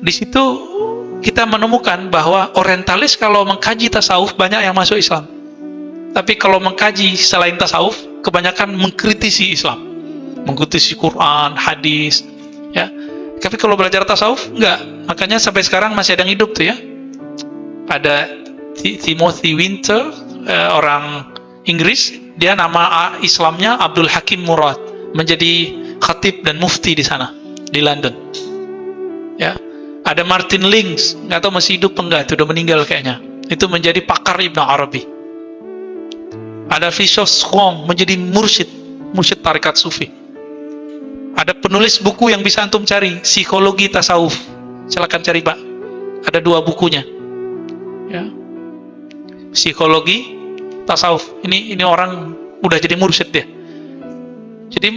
di situ kita menemukan bahwa orientalis kalau mengkaji tasawuf banyak yang masuk Islam. Tapi kalau mengkaji selain tasawuf, kebanyakan mengkritisi Islam, mengkritisi Quran, hadis, ya. Tapi kalau belajar tasawuf, enggak. Makanya sampai sekarang masih ada yang hidup tuh ya. Ada Timothy Winter, orang Inggris, dia nama Islamnya Abdul Hakim Murad, menjadi khatib dan mufti di sana, di London. Ya. Ada Martin Links, nggak tahu masih hidup enggak, itu udah meninggal kayaknya. Itu menjadi pakar Ibnu Arabi. Ada Fishof Song, menjadi mursyid tarikat sufi. Ada penulis buku yang bisa antum cari, psikologi tasawuf. Silakan cari, Pak. Ada 2 bukunya. Ya. Psikologi tasawuf. Ini orang udah jadi mursyid dia. Jadi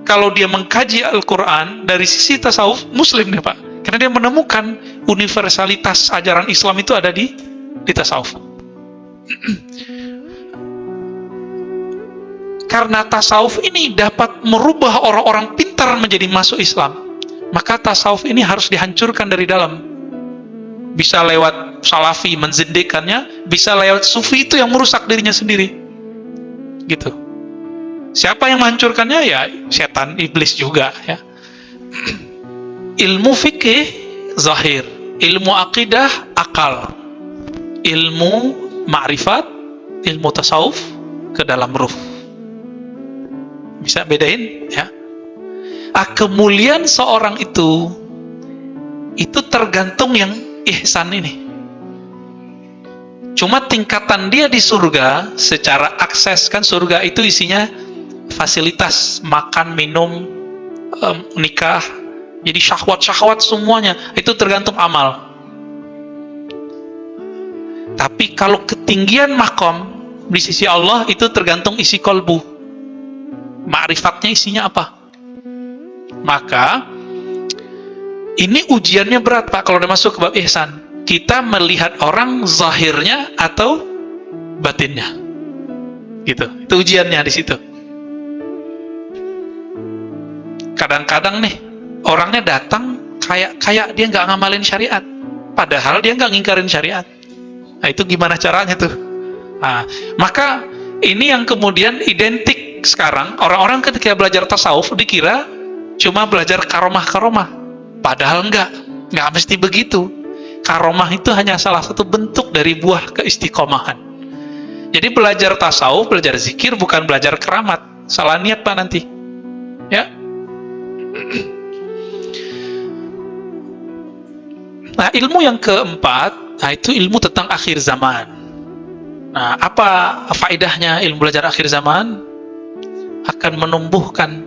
kalau dia mengkaji Al-Quran dari sisi tasawuf, muslim nih Pak. Karena dia menemukan universalitas ajaran Islam itu ada di tasawuf. Karena tasawuf ini dapat merubah orang-orang pintar menjadi masuk Islam, maka tasawuf ini harus dihancurkan dari dalam. Bisa lewat salafi menzindikannya, bisa lewat sufi itu yang merusak dirinya sendiri. Gitu. Siapa yang menghancurkannya? Ya setan, iblis juga ya. Ilmu fikih zahir, ilmu akidah akal, ilmu ma'rifat, ilmu tasawuf ke dalam ruh. Bisa bedain ya. Kemuliaan seorang itu tergantung yang ihsan ini. Cuma tingkatan dia di surga secara akses, kan surga itu isinya fasilitas makan, minum, nikah. Jadi syahwat-syahwat semuanya itu tergantung amal. Tapi kalau ketinggian makom di sisi Allah itu tergantung isi kolbu. Ma'rifatnya isinya apa? Maka ini ujiannya berat Pak kalau udah masuk ke bab ihsan. Kita melihat orang zahirnya atau batinnya. Gitu. Itu ujiannya di situ. Kadang-kadang nih orangnya datang kayak dia nggak ngamalin syariat, padahal dia nggak ngingkarin syariat. Nah, itu gimana caranya tuh? Nah, maka ini yang kemudian identik sekarang. Orang-orang ketika belajar tasawuf dikira cuma belajar karomah-karomah, padahal nggak mesti begitu. Karomah itu hanya salah satu bentuk dari buah keistiqomahan. Jadi belajar tasawuf, belajar zikir bukan belajar keramat. Salah niat Pak nanti. Ya. Nah, ilmu yang keempat, nah itu ilmu tentang akhir zaman. Nah, apa faedahnya ilmu belajar akhir zaman? Akan menumbuhkan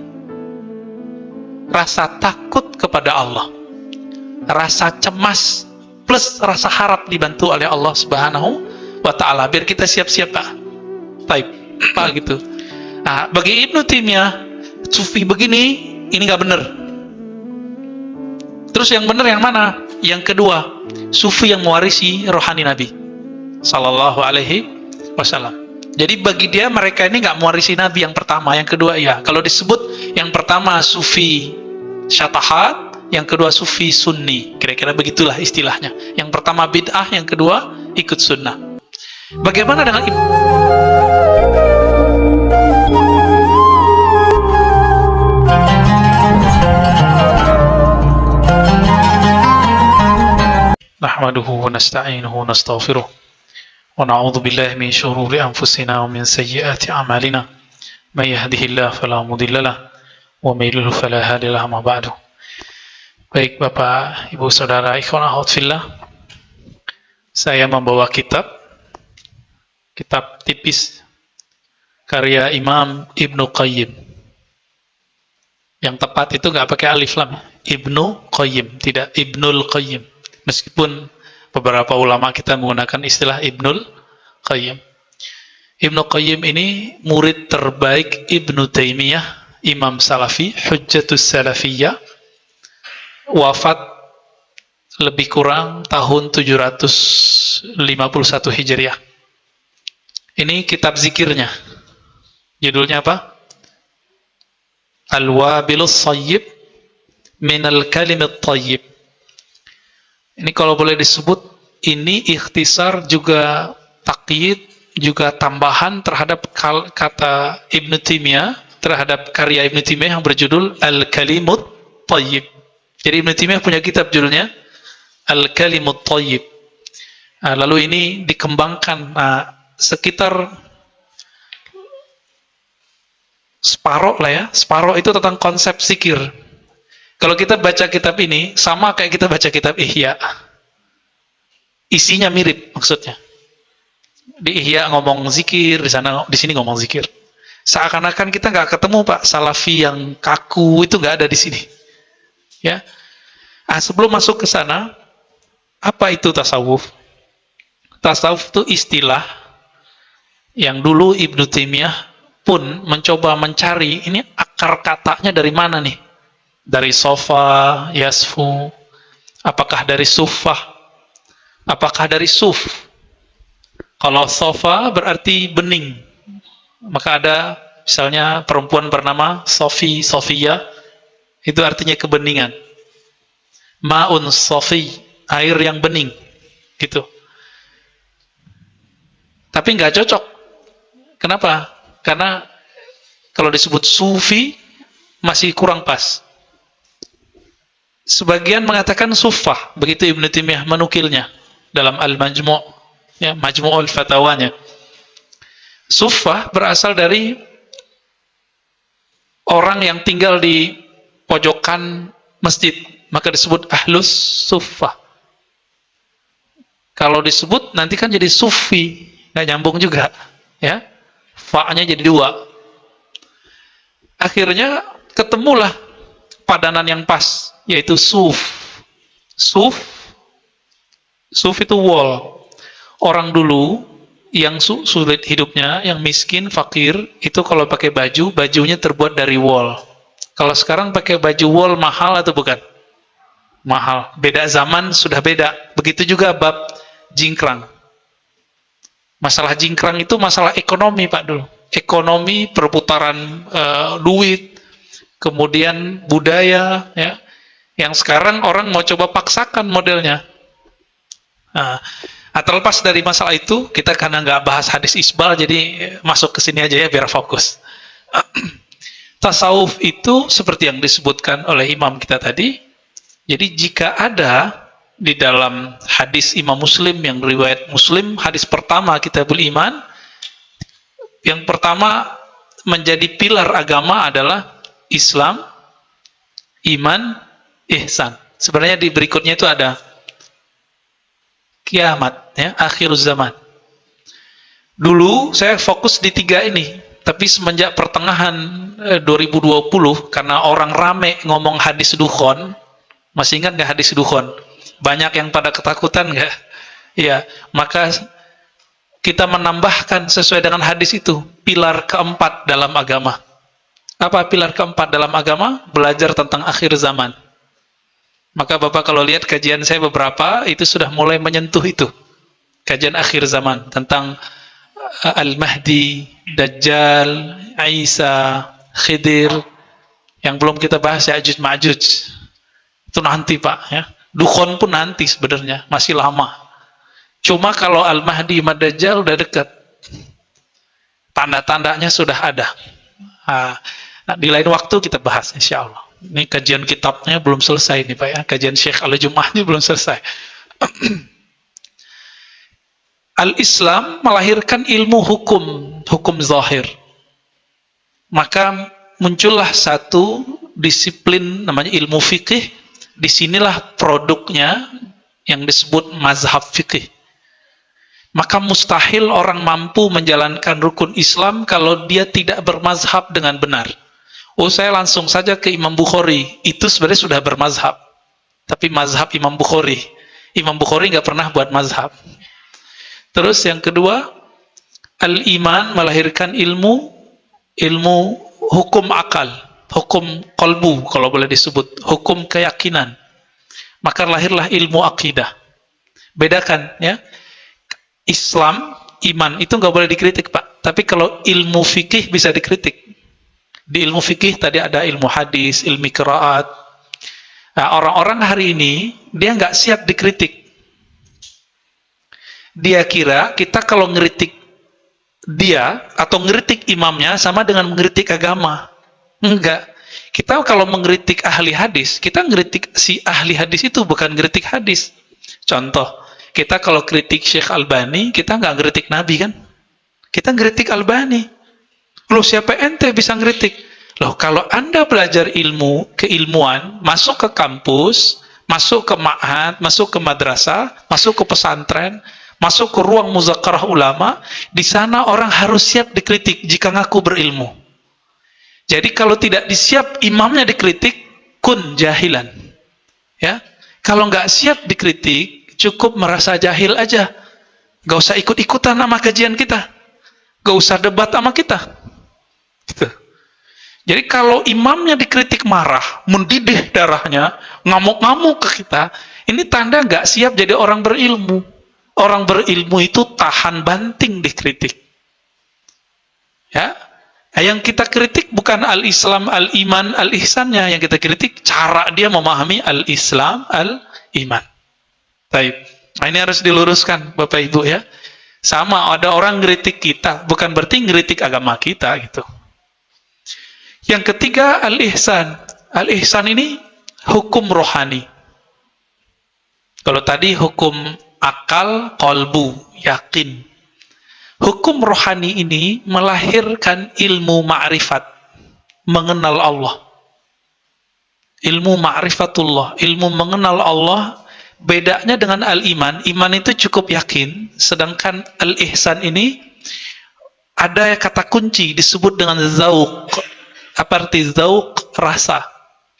rasa takut kepada Allah, rasa cemas, plus rasa harap dibantu oleh Allah Subhanahu wa Ta'ala. Biar kita siap-siap Pak. Baik, Pak gitu. Nah, bagi Ibnu Taimiyah, sufi begini, ini nggak benar. Terus yang benar yang mana? Yang kedua, sufi yang mewarisi rohani Nabi Sallallahu Alaihi Wasallam. Jadi bagi dia mereka ini nggak mewarisi Nabi yang pertama, yang kedua ya. Kalau disebut yang pertama sufi syatahat, yang kedua sufi sunni. Kira-kira begitulah istilahnya. Yang pertama bid'ah, yang kedua ikut sunnah. Bagaimana dengan nahmaduhu wa nasta'inuhu wa nastaghfiruh wa na'udzu billahi min shururi anfusina wa min sayyiati a'malina may yahdihillahu fala mudilla lahu wa may yudlil fala hadiya lahu ma ba'du. Baik Bapak, Ibu, Saudara, ikhwan akhwat fillah, saya membawa kitab tipis karya Imam Ibnu Qayyim. Yang tepat itu nggak pakai alif lam, Ibnu Qayyim, tidak Ibnul Qayyim. Meskipun beberapa ulama kita menggunakan istilah Ibnul Qayyim. Ibnu Qayyim ini murid terbaik Ibnu Taimiyah, Imam Salafi, Hujjatus Salafiyah, wafat lebih kurang tahun 751 Hijriah. Ini kitab zikirnya. Judulnya apa? Al-Wabilus Sayyib Minal Kalimit Tayyib. Ini kalau boleh disebut, ini ikhtisar juga takyid, juga tambahan terhadap kata Ibnu Taimiyah, terhadap karya Ibnu Taimiyah yang berjudul Al-Kalimut Thayyib. Jadi Ibnu Taimiyah punya kitab judulnya Al-Kalimut Thayyib. Lalu ini dikembangkan sekitar separuh lah ya. Separuh itu tentang konsep zikir. Kalau kita baca kitab ini sama kayak kita baca kitab Ihya. Isinya mirip maksudnya. Di Ihya ngomong zikir, di sini ngomong zikir. Seakan-akan kita nggak ketemu Pak Salafi yang kaku, itu nggak ada di sini. Ya. Sebelum masuk ke sana, apa itu tasawuf? Tasawuf itu istilah yang dulu Ibnu Taimiyah pun mencoba mencari ini akar katanya dari mana nih? Dari sofa, yasfu, apakah dari sufah, apakah dari suf? Kalau sofa berarti bening, maka ada misalnya perempuan bernama Sofi, Sofia, itu artinya kebeningan. Ma'un sofi, air yang bening, gitu. Tapi nggak cocok. Kenapa? Karena kalau disebut sufi masih kurang pas. Sebagian mengatakan sufah, begitu Ibnu Taimiyah menukilnya dalam Al-Majmu', ya, Majmu'ul Fatawanya. Sufah berasal dari orang yang tinggal di pojokan masjid, maka disebut ahlus sufah. Kalau disebut nanti kan jadi sufi, nggak nyambung juga, ya. Fa-nya jadi 2. Akhirnya ketemulah padanan yang pas, yaitu suf. Suf itu wall. Orang dulu yang sulit hidupnya, yang miskin, fakir, itu kalau pakai baju, bajunya terbuat dari wall. Kalau sekarang pakai baju wall mahal atau bukan? Mahal. Beda zaman sudah beda. Begitu juga bab jingkrang. Masalah jingkrang itu masalah ekonomi Pak dulu. Ekonomi, perputaran duit, kemudian budaya, ya. Yang sekarang orang mau coba paksakan modelnya. Terlepas dari masalah itu, kita karena nggak bahas hadis isbal, jadi masuk ke sini aja ya biar fokus. Tasawuf itu seperti yang disebutkan oleh imam kita tadi. Jadi jika ada di dalam hadis Imam Muslim yang riwayat Muslim, hadis pertama Kitabul Iman, yang pertama menjadi pilar agama adalah Islam, iman, ihsan. Sebenarnya di berikutnya itu ada kiamat, ya, akhir zaman. Dulu saya fokus di 3 ini, tapi semenjak pertengahan 2020, karena orang rame ngomong hadis dukhon, masih ingat nggak hadis dukhon? Banyak yang pada ketakutan nggak? Ya, maka kita menambahkan sesuai dengan hadis itu, pilar keempat dalam agama. Apa pilar keempat dalam agama? Belajar tentang akhir zaman. Maka Bapak kalau lihat kajian saya beberapa, itu sudah mulai menyentuh itu. Kajian akhir zaman, tentang Al-Mahdi, Dajjal, Isa, Khidir, yang belum kita bahas Ya'juj Ma'juj. Itu nanti Pak, ya. Dukhon pun nanti sebenarnya, masih lama. Cuma kalau Al-Mahdi, Dajjal udah dekat. Tanda-tandanya sudah ada. Nah, di lain waktu kita bahas insya Allah. Ini kajian kitabnya belum selesai nih Pak ya. Kajian Syekh Al-Jum'ahnya belum selesai. Al-Islam melahirkan ilmu hukum zahir. Maka muncullah satu disiplin namanya ilmu fikih. Disinilah produknya yang disebut mazhab fikih. Maka mustahil orang mampu menjalankan rukun Islam kalau dia tidak bermazhab dengan benar. Saya langsung saja ke Imam Bukhari. Itu sebenarnya sudah bermazhab. Tapi mazhab Imam Bukhari. Imam Bukhari nggak pernah buat mazhab. Terus yang kedua, al-iman melahirkan ilmu hukum akal. Hukum qalbu, kalau boleh disebut. Hukum keyakinan. Maka lahirlah ilmu akidah. Bedakan, ya. Islam, iman, itu nggak boleh dikritik Pak. Tapi kalau ilmu fikih bisa dikritik. Di ilmu fikih tadi ada ilmu hadis, ilmu qiraat, Nah, orang-orang hari ini dia nggak siap dikritik. Dia kira kita kalau ngeritik dia atau ngeritik imamnya sama dengan mengkritik agama. Enggak. Kita kalau mengkritik ahli hadis, kita ngeritik si ahli hadis itu, bukan ngeritik hadis. Contoh, kita kalau kritik Syekh Albani, kita nggak ngeritik Nabi kan? Kita ngeritik Albani. Loh, siapa ente bisa ngeritik? Loh, kalau Anda belajar ilmu, keilmuan, masuk ke kampus, masuk ke ma'had, masuk ke madrasah, masuk ke pesantren, masuk ke ruang muzakarah ulama, di sana orang harus siap dikritik jika ngaku berilmu. Jadi kalau tidak disiap imamnya dikritik, kun jahilan. Ya, kalau nggak siap dikritik, cukup merasa jahil aja. Gak usah ikut-ikutan sama kajian kita. Gak usah debat sama kita. Gitu. Jadi kalau imamnya dikritik marah, mendidih darahnya, ngamuk-ngamuk ke kita, ini tanda nggak siap jadi orang berilmu. Orang berilmu itu tahan banting dikritik. Ya, yang kita kritik bukan al-Islam, al-iman, al-ihsannya, yang kita kritik cara dia memahami al-Islam, al-iman. Baik. Nah, ini harus diluruskan Bapak Ibu ya. Sama ada orang ngeritik kita, bukan berarti ngeritik agama kita gitu. Yang ketiga, al-ihsan. Al-ihsan ini hukum rohani. Kalau tadi hukum akal, qalbu, yakin. Hukum rohani ini melahirkan ilmu ma'rifat, mengenal Allah. Ilmu ma'rifatullah, ilmu mengenal Allah, bedanya dengan al-iman. Iman itu cukup yakin, sedangkan al-ihsan ini ada kata kunci disebut dengan zauq. Apa arti zauq? Rasa.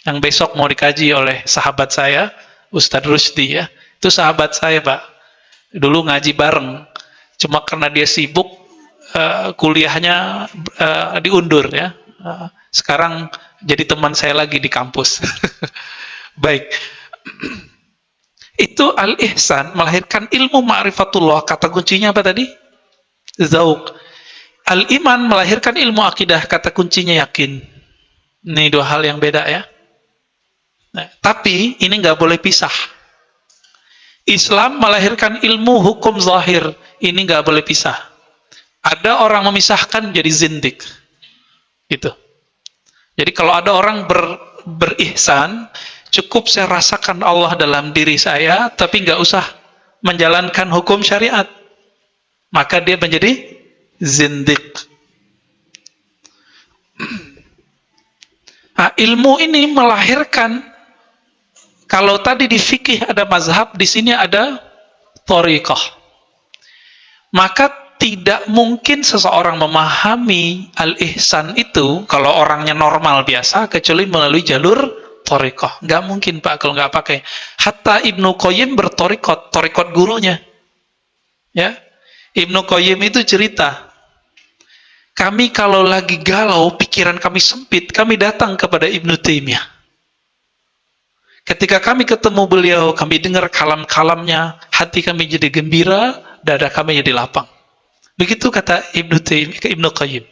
Yang besok mau dikaji oleh sahabat saya, Ustadz Rusdi ya. Itu sahabat saya, Pak. Dulu ngaji bareng. Cuma karena dia sibuk, kuliahnya diundur ya. Sekarang jadi teman saya lagi di kampus. Baik. Itu al-ihsan melahirkan ilmu ma'rifatullah. Kata kuncinya apa tadi? Zauq. Al-iman melahirkan ilmu akidah, kata kuncinya yakin. Ini dua hal yang beda ya. Nah, tapi ini nggak boleh pisah. Islam melahirkan ilmu hukum zahir, ini nggak boleh pisah. Ada orang memisahkan jadi zindik, gitu. Jadi kalau ada orang berihsan, cukup saya rasakan Allah dalam diri saya, tapi nggak usah menjalankan hukum syariat, maka dia menjadi zindik. Nah, ilmu ini melahirkan, kalau tadi di fikih ada mazhab, di sini ada thariqah. Maka tidak mungkin seseorang memahami al-ihsan itu kalau orangnya normal biasa kecuali melalui jalur thariqah. Nggak mungkin Pak kalau nggak pakai. Hatta Ibnu Qayyim berthariqat, thariqat gurunya. Ya. Ibnu Qayyim itu cerita, kami kalau lagi galau, pikiran kami sempit, kami datang kepada Ibnu Taimiyah. Ketika kami ketemu beliau, kami dengar kalam-kalamnya, hati kami jadi gembira, dada kami jadi lapang. Begitu kata Ibnu Taimiyah ke Ibnu Qayyim.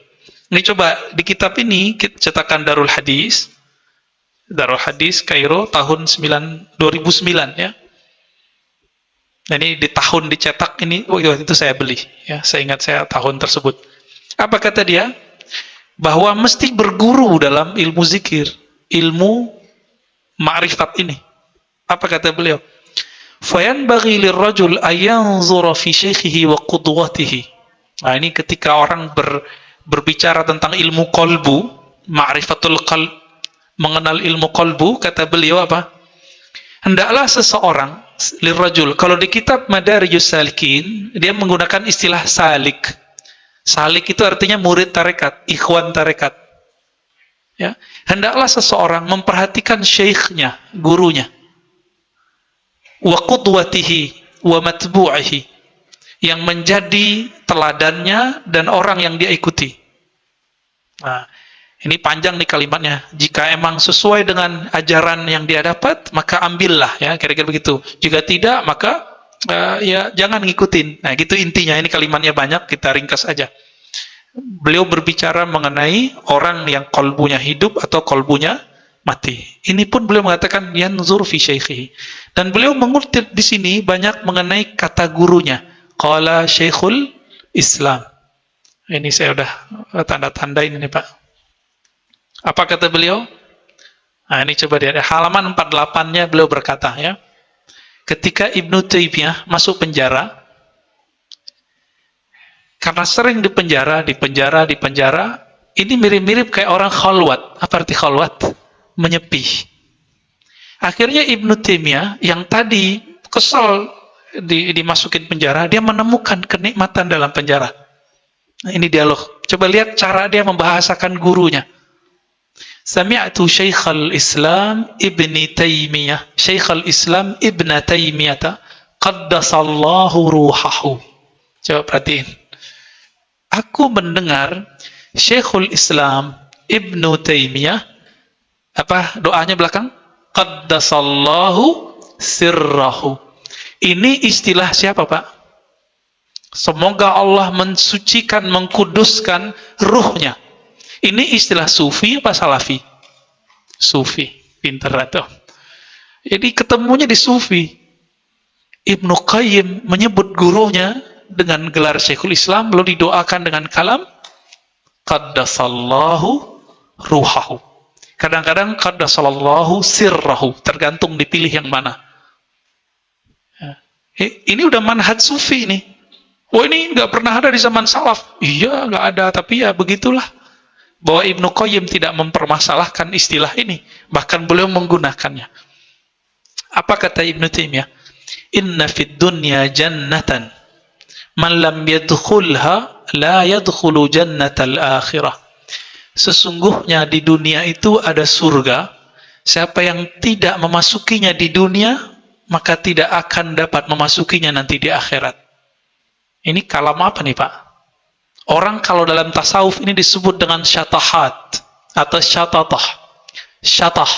Ini coba di kitab ini cetakan Darul Hadis Kairo tahun 2009 ya. Nah, ini di tahun dicetak ini, waktu itu saya beli ya, saya ingat saya tahun tersebut. Apa kata dia? Bahwa mesti berguru dalam ilmu zikir, ilmu ma'rifat ini. Apa kata beliau? Fayanbaghi lirrajul ayanzura fi syaikhihi wa qudwatihi. Nah, ini ketika orang berbicara tentang ilmu qalbu, ma'rifatul qalb, mengenal ilmu qalbu, kata beliau apa? Hendaklah seseorang lirrajul, kalau di kitab Madarijus Salikin dia menggunakan istilah salik. Salik itu artinya murid tarekat, ikhwan tarekat. Ya, hendaklah seseorang memperhatikan syekhnya, gurunya. Wa qudwatihi wa matbu'ihi, yang menjadi teladannya dan orang yang dia ikuti. Nah, ini panjang nih kalimatnya. Jika emang sesuai dengan ajaran yang dia dapat, maka ambillah ya, kira-kira begitu. Jika tidak, maka ya jangan ngikutin. Nah, gitu intinya. Ini kalimatnya banyak, kita ringkas aja. Beliau berbicara mengenai orang yang kolbunya hidup atau kolbunya mati. Ini pun beliau mengatakan yanzur fi syaikhihi. Dan beliau mengutip di sini banyak mengenai kata gurunya. Qala Syekhul Islam. Ini saya udah tanda-tandain ini, Pak. Apa kata beliau? Nah, ini coba lihat halaman 48-nya beliau berkata ya. Ketika Ibnu Taimiyah masuk penjara, karena sering dipenjara, ini mirip-mirip kayak orang khalwat. Apa arti khalwat? Menyepi. Akhirnya Ibnu Taimiyah yang tadi kesal dimasukin penjara, dia menemukan kenikmatan dalam penjara. Nah, ini dialog. Coba lihat cara dia membahasakan gurunya. Sami'tu Syekhul Islam Ibni Taimiyah, Syekhul Islam Ibn Taimiyah, qaddasallahu ruhahu. Coba perhatiin. Aku mendengar Syekhul Islam Ibnu Taimiyah, apa doanya belakang? Qaddasallahu sirrahu. Ini istilah siapa, Pak? Semoga Allah mensucikan, mengkuduskan ruhnya. Ini istilah sufi apa salafi? Sufi, pinter atau. Jadi ketemunya di sufi. Ibnu Qayyim menyebut gurunya dengan gelar Syekhul Islam, lalu didoakan dengan kalam qaddasallahu ruhahu. Kadang-kadang qaddasallahu sirrahu, tergantung dipilih yang mana. Ini udah manhaj sufi ini. Oh, ini nggak pernah ada di zaman salaf. Iya, nggak ada, tapi ya begitulah. Bahwa Ibnu Qayyim tidak mempermasalahkan istilah ini, bahkan beliau menggunakannya. Apa kata Ibnu Taimiyah? Inna fid dunya jannatan man lam yadkhulha la yadkhulu jannatal akhirah. Sesungguhnya di dunia itu ada surga. Siapa yang tidak memasukinya di dunia, maka tidak akan dapat memasukinya nanti di akhirat. Ini kalam apa nih, Pak? Orang kalau dalam tasawuf ini disebut dengan syatahat atau syatatah. Syatah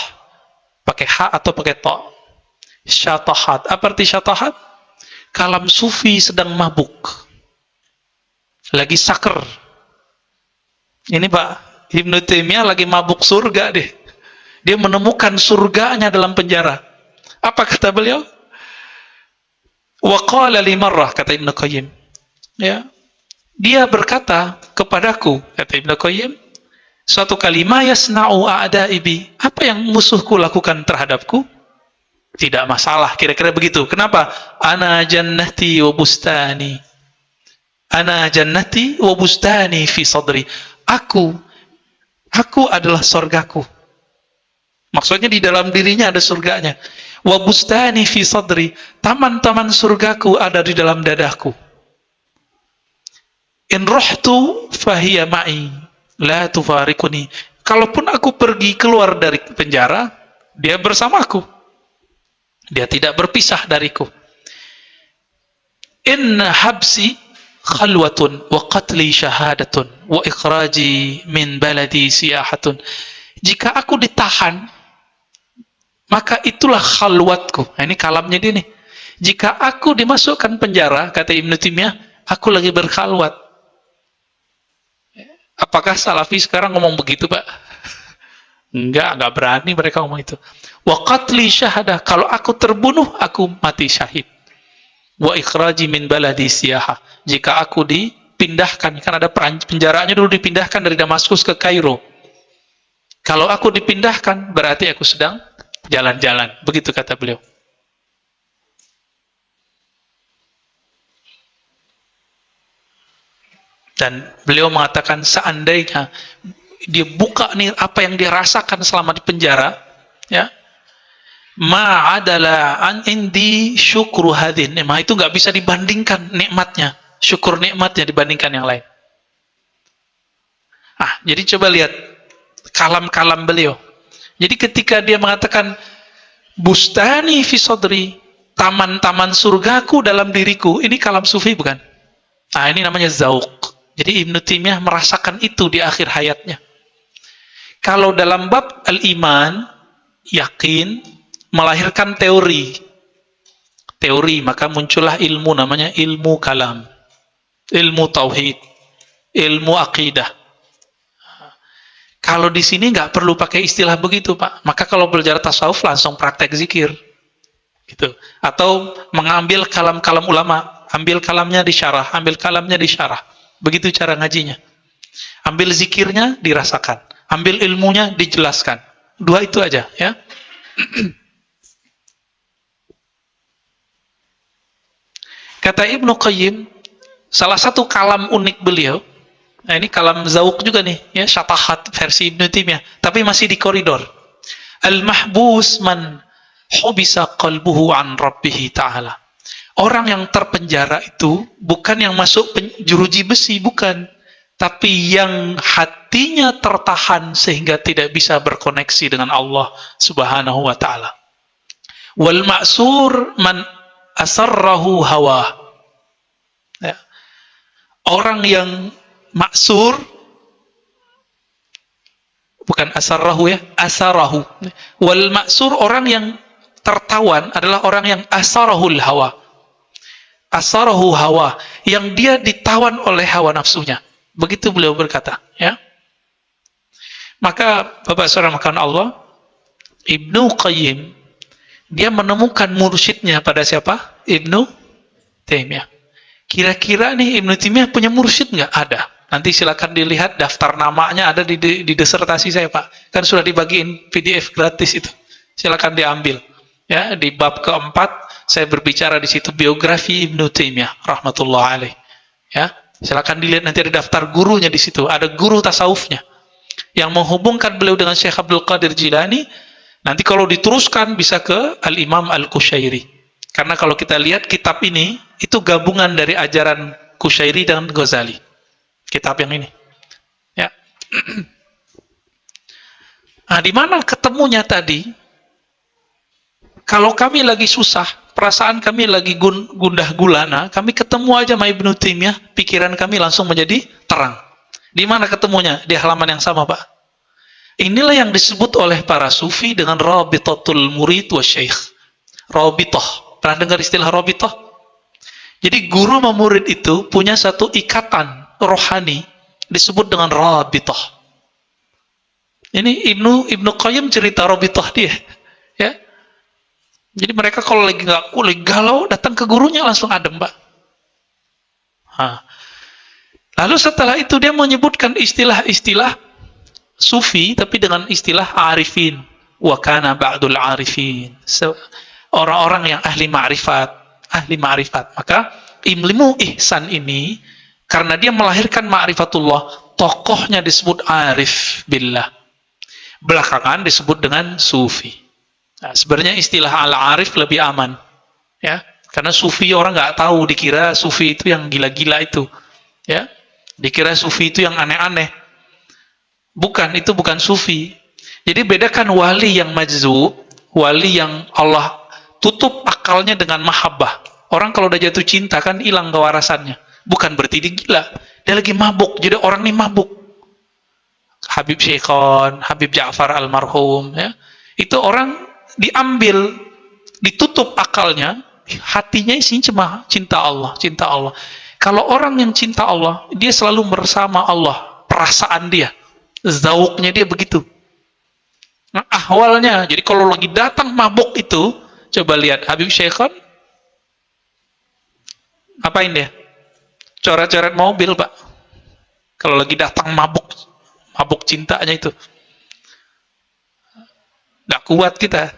pakai ha atau pakai ta. Syatahat. Apa arti syatahat? Kalam sufi sedang mabuk. Lagi saker. Ini Pak, Ibnu Taimiyah lagi mabuk surga deh. Dia menemukan surganya dalam penjara. Apa kata beliau? Wa qala li marrah, kata Ibnu Qayyim. Ya. Dia berkata kepadaku, kata Ibnu Qayyim, suatu kali, ma yasna'u a'da'ibi, apa yang musuhku lakukan terhadapku? Tidak masalah, kira-kira begitu. Kenapa? Ana jannati wa bustani. Ana jannati wa bustani fi sadri. Aku adalah surgaku. Maksudnya di dalam dirinya ada surganya. Wa bustani fi sadri. Taman-taman surgaku ada di dalam dadaku. In rohtu fahiya ma'i la tufarikuni. Kalaupun aku pergi keluar dari penjara, dia bersamaku. Dia tidak berpisah dariku. Inna habsi khalwatun wa qatli syahadatun wa ikhraji min baladi siyahatun. Jika aku ditahan, maka itulah khalwatku. Nah, ini kalamnya dia nih. Jika aku dimasukkan penjara, kata Ibnu Taimiyah, aku lagi berkhalwat. Apakah salafi sekarang ngomong begitu, Pak? Enggak berani mereka ngomong itu. Wa qatli syahadah, kalau aku terbunuh, aku mati syahid. Wa ikhraji min baladi siyaha, jika aku dipindahkan, kan ada penjaranya dulu dipindahkan dari Damaskus ke Kairo. Kalau aku dipindahkan, berarti aku sedang jalan-jalan. Begitu kata beliau. Dan beliau mengatakan seandainya dia buka nih apa yang dia rasakan selama di penjara, ya, ma'adala an indi syukru hadin, itu nggak bisa dibandingkan nikmatnya, syukur nikmatnya dibandingkan yang lain. Jadi coba lihat kalam-kalam beliau. Jadi ketika dia mengatakan bustani fi sadri, taman-taman surgaku dalam diriku, ini kalam sufi bukan? Ini namanya zauq. Jadi Ibnu Taimiyah merasakan itu di akhir hayatnya. Kalau dalam bab al-iman, yakin, melahirkan teori, maka muncullah ilmu namanya ilmu kalam, ilmu tauhid, ilmu akidah. Kalau di sini nggak perlu pakai istilah begitu, Pak. Maka kalau belajar tasawuf langsung praktek zikir. Gitu. Atau mengambil kalam-kalam ulama, ambil kalamnya disyarah, ambil kalamnya disyarah. Begitu cara ngajinya. Ambil zikirnya dirasakan, ambil ilmunya dijelaskan. Dua itu aja, ya. Kata Ibnu Qayyim, salah satu kalam unik beliau, nah ini kalam Zawq juga nih, ya, Syatahat versi Ibnu Taimiyah, tapi masih di koridor. Al-mahbus man hubisa qalbuhu an rabbih ta'ala. Orang yang terpenjara itu bukan yang masuk jeruji besi, bukan, tapi yang hatinya tertahan sehingga tidak bisa berkoneksi dengan Allah Subhanahu wa taala. Wal ma'sur man asarrahu hawa. Ya. Orang yang maksur, bukan asarrahu, ya, asarahu. Wal maksur, orang yang tertawan adalah orang yang asarahul hawa. Asarahu hawa, yang dia ditawan oleh hawa nafsunya. Begitu beliau berkata, ya. Maka Bapak Saudara makanan Allah, Ibnu Qayyim, dia menemukan mursyidnya pada siapa? Ibnu Taimiyah. Kira-kira nih Ibnu Taimiyah punya mursyid nggak? Ada. Nanti silakan dilihat daftar namanya ada di disertasi saya, Pak. Kan sudah dibagiin PDF gratis itu. Silakan diambil. Ya, di bab keempat saya berbicara di situ biografi Ibnu Taimiyah rahmatullah alaih. Ya, silakan dilihat, nanti ada daftar gurunya di situ. Ada guru tasawufnya yang menghubungkan beliau dengan Syekh Abdul Qadir Jilani. Nanti kalau diteruskan bisa ke Al-Imam Al-Qushairi. Karena kalau kita lihat kitab ini, itu gabungan dari ajaran Qushairi dan Ghazali. Kitab yang ini. Ya. Nah, di mana ketemunya tadi? Kalau kami lagi susah, perasaan kami lagi gundah gulana, kami ketemu aja sama Ibnu Taimiyah, pikiran kami langsung menjadi terang. Di mana ketemunya? Di halaman yang sama, Pak. Inilah yang disebut oleh para sufi dengan rabitatul murid wa syekh. Rabitah. Pernah dengar istilah rabitah? Jadi guru sama murid itu punya satu ikatan rohani disebut dengan rabitah. Ini Ibnu Qayyim cerita rabitah dia, ya. Jadi mereka kalau lagi galau datang ke gurunya langsung adem, Pak. Lalu setelah itu dia menyebutkan istilah-istilah sufi tapi dengan istilah arifin. Wa kana ba'dul arifin. Orang-orang yang ahli ma'rifat. Maka ilmu ihsan ini karena dia melahirkan ma'rifatullah, tokohnya disebut arif billah. Belakangan disebut dengan sufi. Nah, sebenarnya istilah al-arif lebih aman, ya, karena sufi orang nggak tahu, dikira sufi itu yang gila-gila itu, ya, dikira sufi itu yang aneh-aneh. Bukan, itu bukan sufi. Jadi bedakan wali yang majzub, wali yang Allah tutup akalnya dengan mahabbah. Orang kalau udah jatuh cinta kan hilang kewarasannya. Bukan berarti dia gila, dia lagi mabuk. Jadi orang ini mabuk. Habib Syekhon, Habib Ja'far almarhum, ya, itu orang diambil, ditutup akalnya, hatinya isinya cuma cinta Allah, cinta Allah. Kalau orang yang cinta Allah, dia selalu bersama Allah, perasaan dia, zauknya dia begitu. Nah, ahwalnya, jadi kalau lagi datang mabuk itu, coba lihat Habib Syekhon, ngapain dia? Coret-coret mobil, Pak. Kalau lagi datang mabuk cintanya itu. Nggak kuat kita.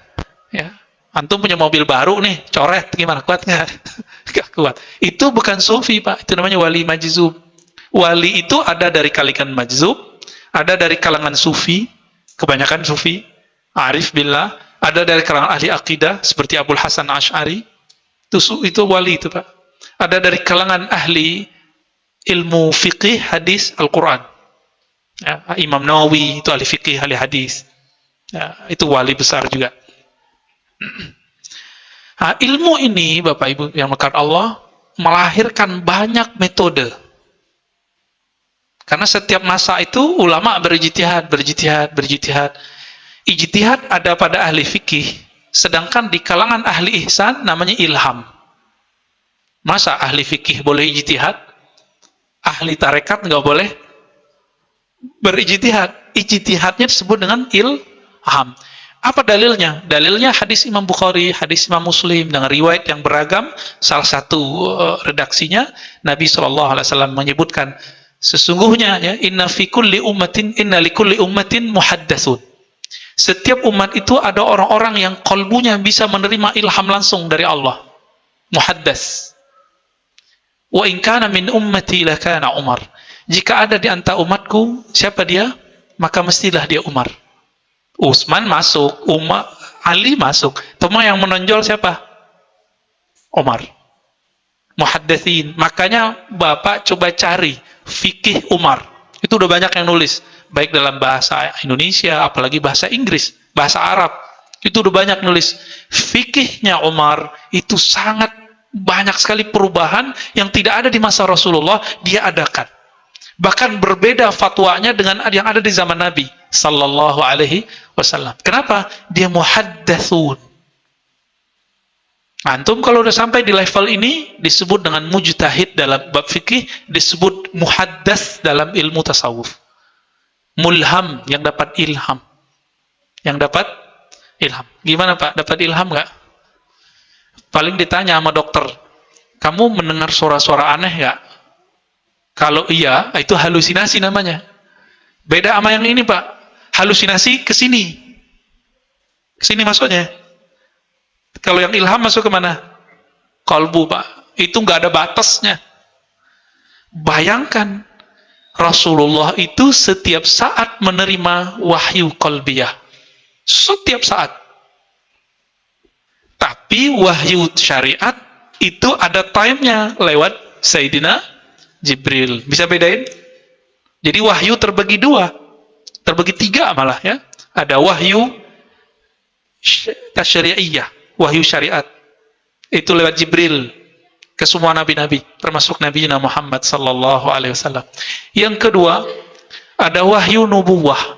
Ya, antum punya mobil baru nih, coret, gimana, kuat nggak? Nggak kuat. Itu bukan sufi, Pak. Itu namanya wali majzub. Wali itu ada dari kalangan majzub, ada dari kalangan sufi, kebanyakan sufi, arif billah, ada dari kalangan ahli akidah seperti Abul Hasan Asy'ari. Itu wali itu, Pak. Ada dari kalangan ahli ilmu fiqih, hadis, Al-Quran. Ya, Imam Nawawi itu ahli fiqih, ahli hadis. Ya, itu wali besar juga. Nah, ilmu ini Bapak Ibu yang melekat Allah melahirkan banyak metode. Karena setiap masa itu ulama berijtihad. Ijtihad ada pada ahli fikih, sedangkan di kalangan ahli ihsan namanya ilham. Masa ahli fikih boleh ijtihad? Ahli tarekat nggak boleh berijtihad. Ijtihadnya disebut dengan ilham. Apa dalilnya? Dalilnya hadis Imam Bukhari, hadis Imam Muslim dengan riwayat yang beragam. Salah satu redaksinya Nabi SAW menyebutkan, sesungguhnya ya, inna likulli ummatin muhaddatsun. Setiap umat itu ada orang-orang yang kalbunya bisa menerima ilham langsung dari Allah. Muhaddats. Wa in kana min ummati lakana Umar. Jika ada di antara umatku, siapa dia? Maka mestilah dia Umar. Utsman masuk, Ali masuk. Cuma yang menonjol siapa? Umar. Muhaddatsin. Makanya Bapak coba cari fikih Umar. Itu udah banyak yang nulis, baik dalam bahasa Indonesia, apalagi bahasa Inggris, bahasa Arab. Itu udah banyak nulis. Fikihnya Umar itu sangat banyak sekali perubahan yang tidak ada di masa Rasulullah, dia adakan. Bahkan berbeda fatwanya dengan yang ada di zaman Nabi sallallahu alaihi wasallam. Kenapa? Dia muhaddatsun. Antum kalau udah sampai di level ini disebut dengan mujtahid dalam bab fikih, disebut muhaddats dalam ilmu tasawuf. Mulham, yang dapat ilham. Yang dapat ilham. Gimana Pak? Dapat ilham nggak? Paling ditanya sama dokter, kamu mendengar suara-suara aneh nggak? Kalau iya, itu halusinasi namanya. Beda sama yang ini Pak. Halusinasi ke sini. Ke sini masuknya. Kalau yang ilham masuk ke mana? Kalbu Pak. Itu nggak ada batasnya. Bayangkan, Rasulullah itu setiap saat menerima wahyu qalbiyah. Setiap saat. Tapi wahyu syariat itu ada time-nya lewat Sayyidina Jibril. Bisa bedain? Jadi wahyu terbagi dua, terbagi tiga malah ya. Ada wahyu tasyri'iyah, wahyu syariat. Itu lewat Jibril ke semua nabi-nabi, termasuk Nabi Muhammad sallallahu alaihi wasallam. Yang kedua, ada wahyu nubuwah,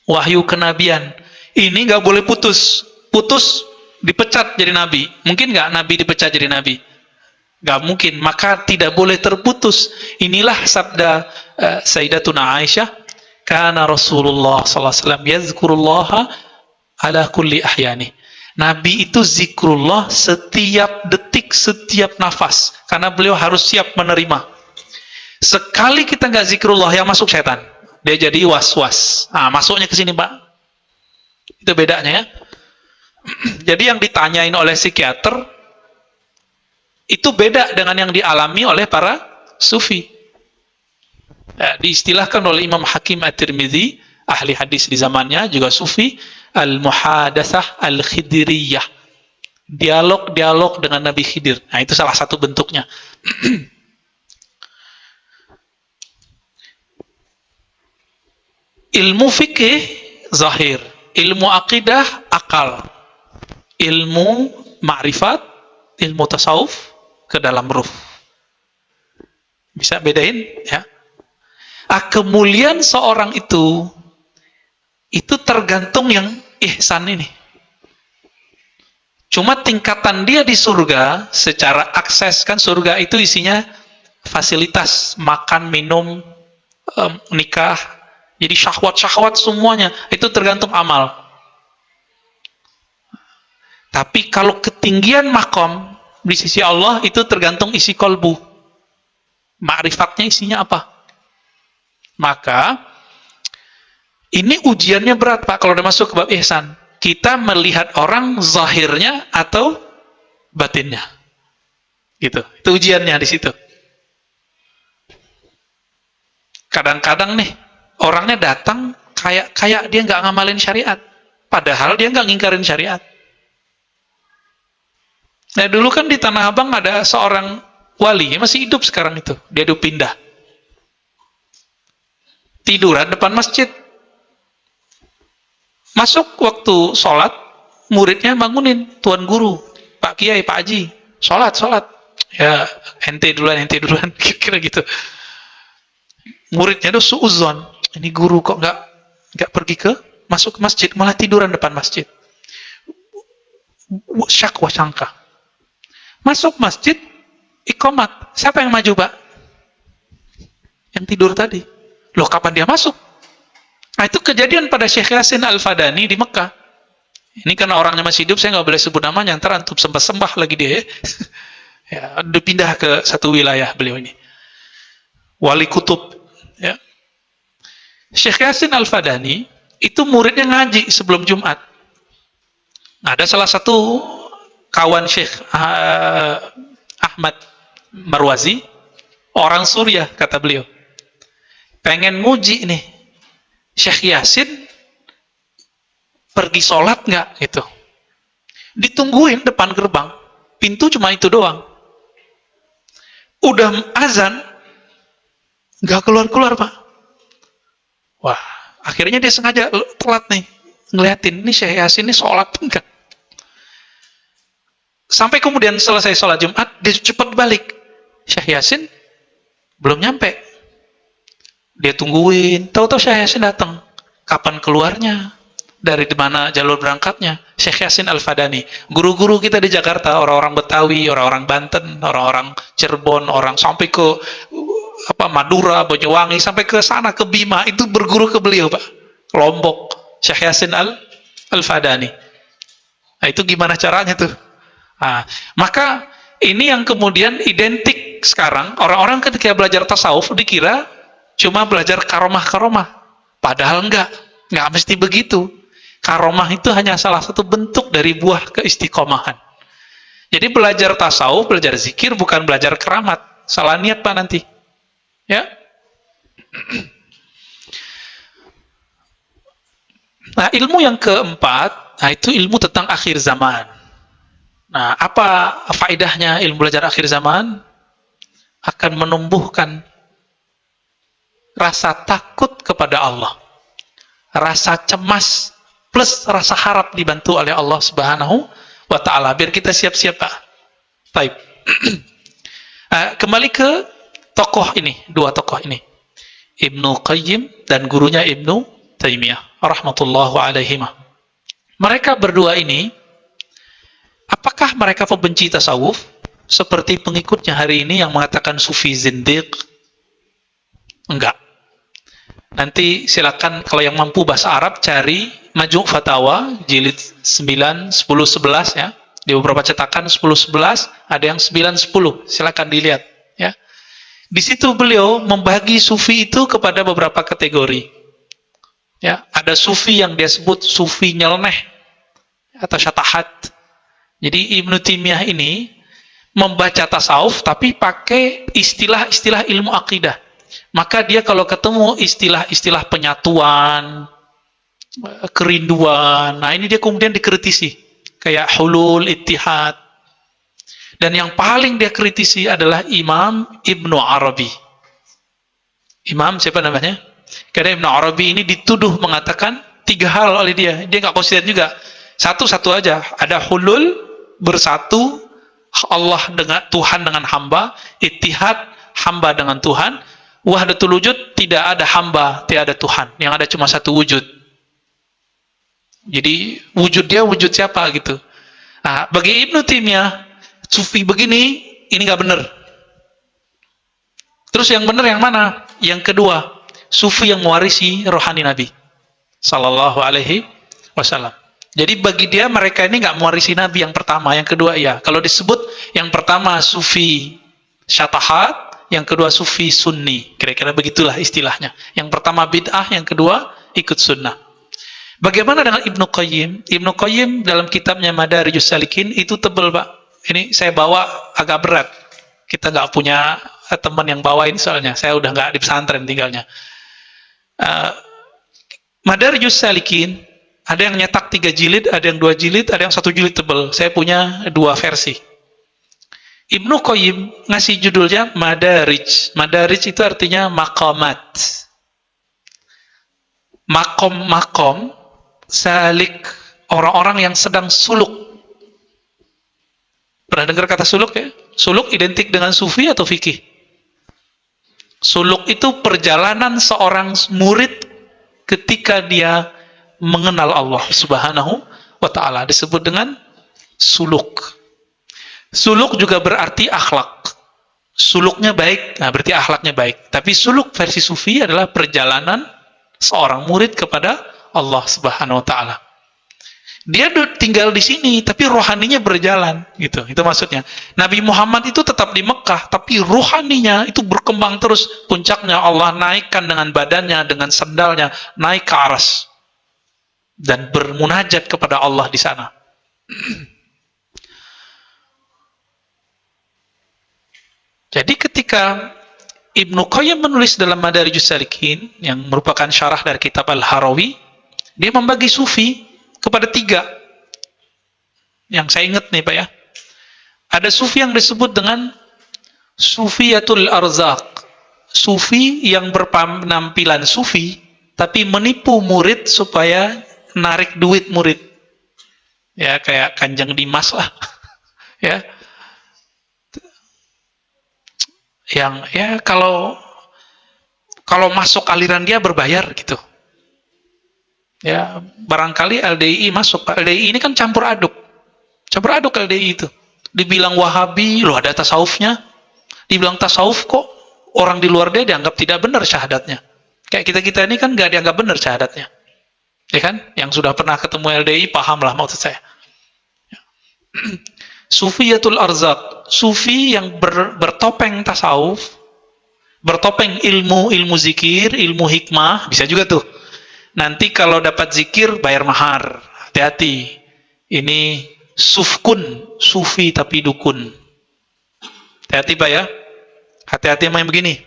wahyu kenabian. Ini nggak boleh putus. Putus dipecat jadi nabi. Mungkin nggak nabi dipecat jadi nabi? Gak mungkin, maka tidak boleh terputus. Inilah sabda Sayyidatuna Aisyah, kana Rasulullah sallallahu alaihi wasallam yazkurullaha ala kulli ahyani. Nabi itu zikrullah setiap detik, setiap nafas, karena beliau harus siap menerima. Sekali kita nggak zikrullah, yang masuk setan, dia jadi was-was. Masuknya ke sini Pak. Itu bedanya ya. Jadi yang ditanyain oleh psikiater itu beda dengan yang dialami oleh para sufi. Diistilahkan oleh Imam Hakim At-Tirmidzi, ahli hadis di zamannya, juga sufi, al-muhadatsah al-khidiriyah. Dialog-dialog dengan Nabi Khidir. Nah, itu salah satu bentuknya. Ilmu fikih zahir, ilmu akidah akal, ilmu ma'rifat, ilmu tasawuf ke dalam ruh. Bisa bedain ya? Kemuliaan seorang itu tergantung yang ihsan ini. Cuma tingkatan dia di surga secara akses, kan surga itu isinya fasilitas makan, minum, nikah. Jadi syahwat-syahwat semuanya itu tergantung amal. Tapi kalau ketinggian makom di sisi Allah itu tergantung isi kolbu. Ma'rifatnya isinya apa? Maka ini ujiannya berat Pak kalau udah masuk ke bab ihsan. Kita melihat orang zahirnya atau batinnya. Gitu. Itu ujiannya di situ. Kadang-kadang nih orangnya datang kayak dia nggak ngamalin syariat, padahal dia nggak ngingkarin syariat. Nah dulu kan di Tanah Abang ada seorang wali, masih hidup sekarang itu. Dia udah pindah. Tiduran depan masjid. Masuk waktu sholat, muridnya bangunin, Tuan Guru, Pak Kiai, Pak Haji, sholat. Ya ente duluan, kira-kira gitu. Muridnya itu suudzon. Ini guru kok nggak pergi masuk ke masjid, malah tiduran depan masjid. Syakwa sangka. Masuk masjid, iqamat. Siapa yang maju, Pak? Yang tidur tadi. Loh, kapan dia masuk? Nah, itu kejadian pada Syekh Yasin Al-Fadani di Mekah. Ini karena orangnya masih hidup, saya nggak boleh sebut namanya, ntar antum sembah-sembah lagi dia. Ya, udah pindah ke satu wilayah beliau ini. Wali Kutub. Ya. Syekh Yasin Al-Fadani, itu muridnya ngaji sebelum Jumat. Ada salah satu kawan Syekh Ahmad Marwazi, orang Suriah, kata beliau. Pengen nguji nih, Syekh Yasin pergi sholat nggak gitu. Ditungguin depan gerbang, pintu cuma itu doang. Udah azan, nggak keluar-keluar, Pak. Wah, akhirnya dia sengaja telat nih, ngeliatin, ini Syekh Yasin ini sholat enggak. Sampai kemudian selesai sholat Jumat, dia cepat balik. Syekh Yasin belum nyampe. Dia tungguin, tahu-tahu Syekh Yasin datang. Kapan keluarnya? Dari mana jalur berangkatnya? Syekh Yasin Al-Fadani. Guru-guru kita di Jakarta, orang-orang Betawi, orang-orang Banten, orang-orang Cirebon, orang sampai ke Madura, Banyuwangi, sampai ke sana, ke Bima, itu berguru ke beliau, Pak. Lombok, Syekh Yasin Al-Fadani. Nah, itu gimana caranya tuh? Nah, maka ini yang kemudian identik sekarang, orang-orang ketika belajar tasawuf dikira cuma belajar karomah-karomah. Padahal enggak mesti begitu. Karomah itu hanya salah satu bentuk dari buah keistiqomahan. Jadi belajar tasawuf, belajar zikir, bukan belajar keramat. Salah niat, Pak, nanti. Ya. Nah, ilmu yang keempat, nah itu ilmu tentang akhir zaman. Nah, apa faedahnya ilmu belajar akhir zaman? Akan menumbuhkan rasa takut kepada Allah, rasa cemas plus rasa harap dibantu oleh Allah Subhanahu wa Ta'ala. Biar kita siap-siap, Pak. Baik. Kembali ke tokoh ini, dua tokoh ini, Ibnu Qayyim dan gurunya Ibnu Taimiyah rahmatullahu alaihimah. Mereka berdua ini, apakah mereka pembenci tasawuf seperti pengikutnya hari ini yang mengatakan sufi zindiq? Enggak. Nanti silakan kalau yang mampu bahasa Arab cari Majmu' Fatawa jilid 9, 10, 11 ya. Di beberapa cetakan 10, 11, ada yang 9, 10. Silakan dilihat ya. Di situ beliau membagi sufi itu kepada beberapa kategori. Ya, ada sufi yang dia sebut sufi nyeleneh atau syatahat. Jadi Ibnu Taimiyah ini membaca tasawuf tapi pakai istilah-istilah ilmu akidah. Maka dia kalau ketemu istilah-istilah penyatuan, kerinduan, nah ini dia kemudian dikritisi. Kayak hulul, ittihad. Dan yang paling dia kritisi adalah Imam Ibnu Arabi. Imam siapa namanya? Karena Ibnu Arabi ini dituduh mengatakan 3 hal oleh dia. Dia nggak konsisten juga. Satu-satu aja. Ada hulul, bersatu, Allah dengan Tuhan dengan hamba, ittihad, hamba dengan Tuhan, wahdatul wujud, tidak ada hamba, tidak ada Tuhan, yang ada cuma satu wujud. Jadi wujud dia wujud siapa gitu. Nah, bagi Ibnu Taimiyah, sufi begini ini nggak benar. Terus yang benar yang mana? Yang kedua, sufi yang mewarisi rohani Nabi sallallahu alaihi wasallam. Jadi bagi dia mereka ini nggak mewarisi Nabi yang pertama, yang kedua ya. Kalau disebut yang pertama sufi syatahat, yang kedua sufi sunni, kira-kira begitulah istilahnya. Yang pertama bid'ah, yang kedua ikut sunnah. Bagaimana dengan Ibnu Qayyim? Ibnu Qayyim dalam kitabnya Madarijus Salikin itu tebal, Pak. Ini saya bawa agak berat. Kita nggak punya teman yang bawain soalnya. Saya udah nggak di pesantren tinggalnya. Madarijus Salikin ada yang nyetak 3 jilid, ada yang 2 jilid, ada yang 1 jilid tebal. Saya punya 2 versi. Ibnu Qayyim ngasih judulnya Madarij. Madarij itu artinya maqamat. Makom salik, orang-orang yang sedang suluk. Pernah dengar kata suluk ya? Suluk identik dengan sufi atau fikih? Suluk itu perjalanan seorang murid ketika dia mengenal Allah Subhanahu wa Ta'ala, disebut dengan suluk. Suluk juga berarti akhlak. suluknya baik, nah berarti akhlaknya baik. Tapi suluk versi sufi adalah perjalanan seorang murid kepada Allah Subhanahu wa taala. Dia tinggal di sini, tapi rohaninya berjalan, gitu. Itu maksudnya. Nabi Muhammad itu tetap di Mekah, tapi rohaninya itu berkembang terus. Puncaknya Allah naikkan dengan badannya, dengan sandalnya, naik ke aras dan bermunajat kepada Allah di sana. Jadi ketika Ibnu Qayyim menulis dalam Madarijus Salikin, yang merupakan syarah dari kitab Al-Harawi, dia membagi sufi kepada 3. Yang saya ingat nih Pak ya. Ada sufi yang disebut dengan Sufiyatul Arzaq. Sufi yang berpenampilan sufi, tapi menipu murid supaya narik duit murid. Ya kayak Kanjeng Dimas lah. Ya. Yang ya kalau masuk aliran dia berbayar gitu. Ya, barangkali LDI masuk. LDI ini kan campur aduk LDI itu. Dibilang Wahabi, loh ada tasawufnya. Dibilang tasawuf kok orang di luar dia dianggap tidak benar syahadatnya. Kayak kita-kita ini kan gak dianggap benar syahadatnya. Ya kan? Yang sudah pernah ketemu LDI pahamlah maksud saya. Sufiyatul Arzaq, sufi yang bertopeng tasawuf, bertopeng ilmu zikir, ilmu hikmah, bisa juga tuh. Nanti kalau dapat zikir bayar mahar. Hati-hati. Ini sufkun, sufi tapi dukun. Hati-hati Pak ya. Hati-hati sama yang begini.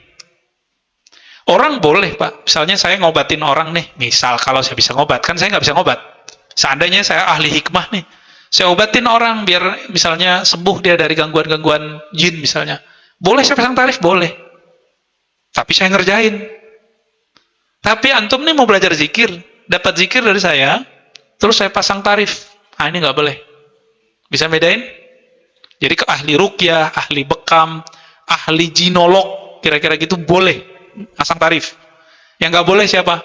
Orang boleh Pak, misalnya saya ngobatin orang nih, misal kalau saya bisa ngobat, kan saya nggak bisa ngobat. Seandainya saya ahli hikmah nih, saya obatin orang biar misalnya sembuh dia dari gangguan-gangguan jin misalnya. Boleh saya pasang tarif? Boleh. Tapi saya ngerjain. Tapi antum nih mau belajar zikir, dapat zikir dari saya, terus saya pasang tarif. Ah ini nggak boleh. Bisa bedain? Jadi ke ahli ruqyah, ahli bekam, ahli jinolog, kira-kira gitu boleh pasang tarif. Yang nggak boleh siapa?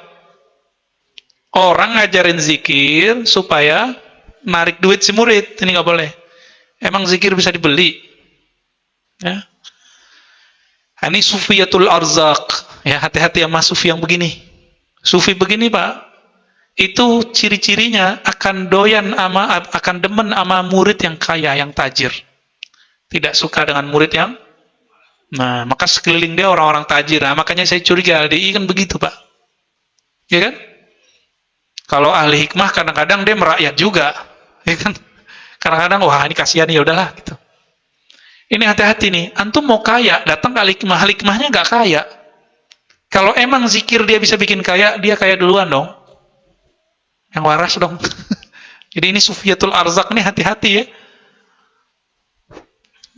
Orang ngajarin zikir supaya narik duit si murid, ini nggak boleh. Emang zikir bisa dibeli? Ya. Ini Sufiyatul Arzaq. Ya hati-hati sama sufi yang begini. Sufi begini Pak, itu ciri-cirinya akan demen sama murid yang kaya, yang tajir. Tidak suka dengan murid yang, nah maka sekeliling dia orang-orang tajir. Nah, makanya saya curiga LDI kan begitu Pak, ya kan? Kalau ahli hikmah kadang-kadang dia merakyat juga, ya kan? Kadang-kadang wah ini kasihan ya udahlah gitu. Ini hati-hati nih, antum mau kaya, datang ke hikmah, hikmahnya nggak kaya. Kalau emang zikir dia bisa bikin kaya, dia kaya duluan dong. Yang waras dong. Jadi ini Sufiyatul Arzaq nih hati-hati ya.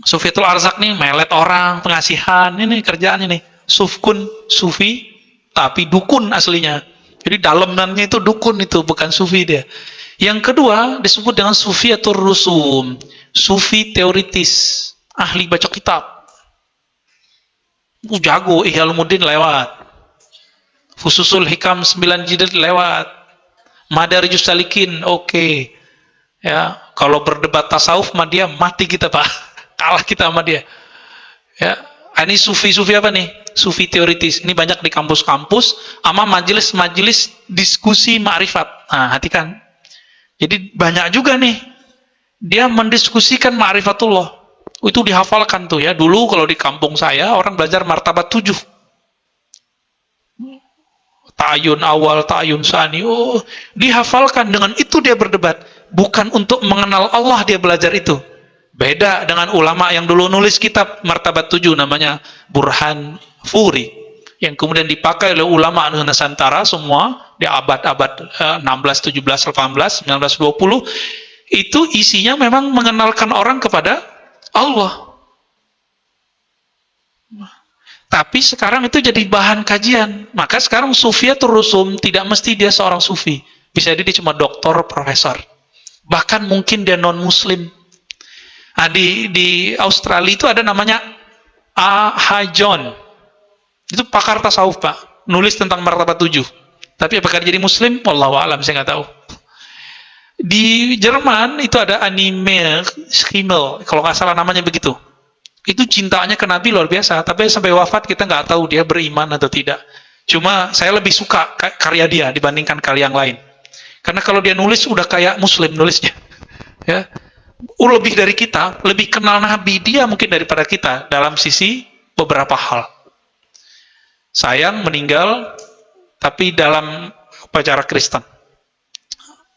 Sufiyatul Arzaq nih melet orang, pengasihan, ini kerjaan ini. Sufkun, sufi, tapi dukun aslinya. Jadi dalamnya itu dukun itu, bukan sufi dia. Yang kedua disebut dengan Sufiyatul Rusum, sufi teoritis, ahli baca kitab. Jago, Ihya Ulumuddin lewat. Fususul Hikam 9 jilid lewat. Madarijus Salikin, oke. Ya, kalau berdebat tasawuf sama dia mati kita Pak. Kalah kita sama dia. Ya, ini sufi-sufi apa nih? Sufi teoritis. Ini banyak di kampus-kampus sama majelis-majelis diskusi ma'rifat. Nah, hati kan. Jadi banyak juga nih. Dia mendiskusikan ma'rifatullah. Itu dihafalkan tuh ya. Dulu kalau di kampung saya orang belajar martabat 7. Ta'ayun awal, ta'ayun sani. Oh, dihafalkan, dengan itu dia berdebat. Bukan untuk mengenal Allah dia belajar itu. Beda dengan ulama yang dulu nulis kitab martabat 7 namanya Burhan Furi. Yang kemudian dipakai oleh ulama Nusantara semua di abad-abad 16, 17, 18, 19, 20. Itu isinya memang mengenalkan orang kepada Allah. Tapi sekarang itu jadi bahan kajian. Maka sekarang Sufiyatul Rusum tidak mesti dia seorang sufi. Bisa jadi dia cuma doktor, profesor. Bahkan mungkin dia non-muslim. Nah, di Australia itu ada namanya A.H. John. Itu pakar tasawuf Pak. Nulis tentang martabat 7. Tapi apakah dia jadi muslim? Wallahu a'lam, saya nggak tahu. Di Jerman itu ada anime Schimmel, kalau nggak salah namanya begitu. Itu cintanya ke Nabi luar biasa, tapi sampai wafat kita nggak tahu dia beriman atau tidak. Cuma saya lebih suka karya dia dibandingkan karya yang lain. Karena kalau dia nulis udah kayak Muslim nulisnya. Ya. Lebih dari kita, lebih kenal Nabi dia mungkin daripada kita dalam sisi beberapa hal. Sayang meninggal, tapi dalam upacara Kristen.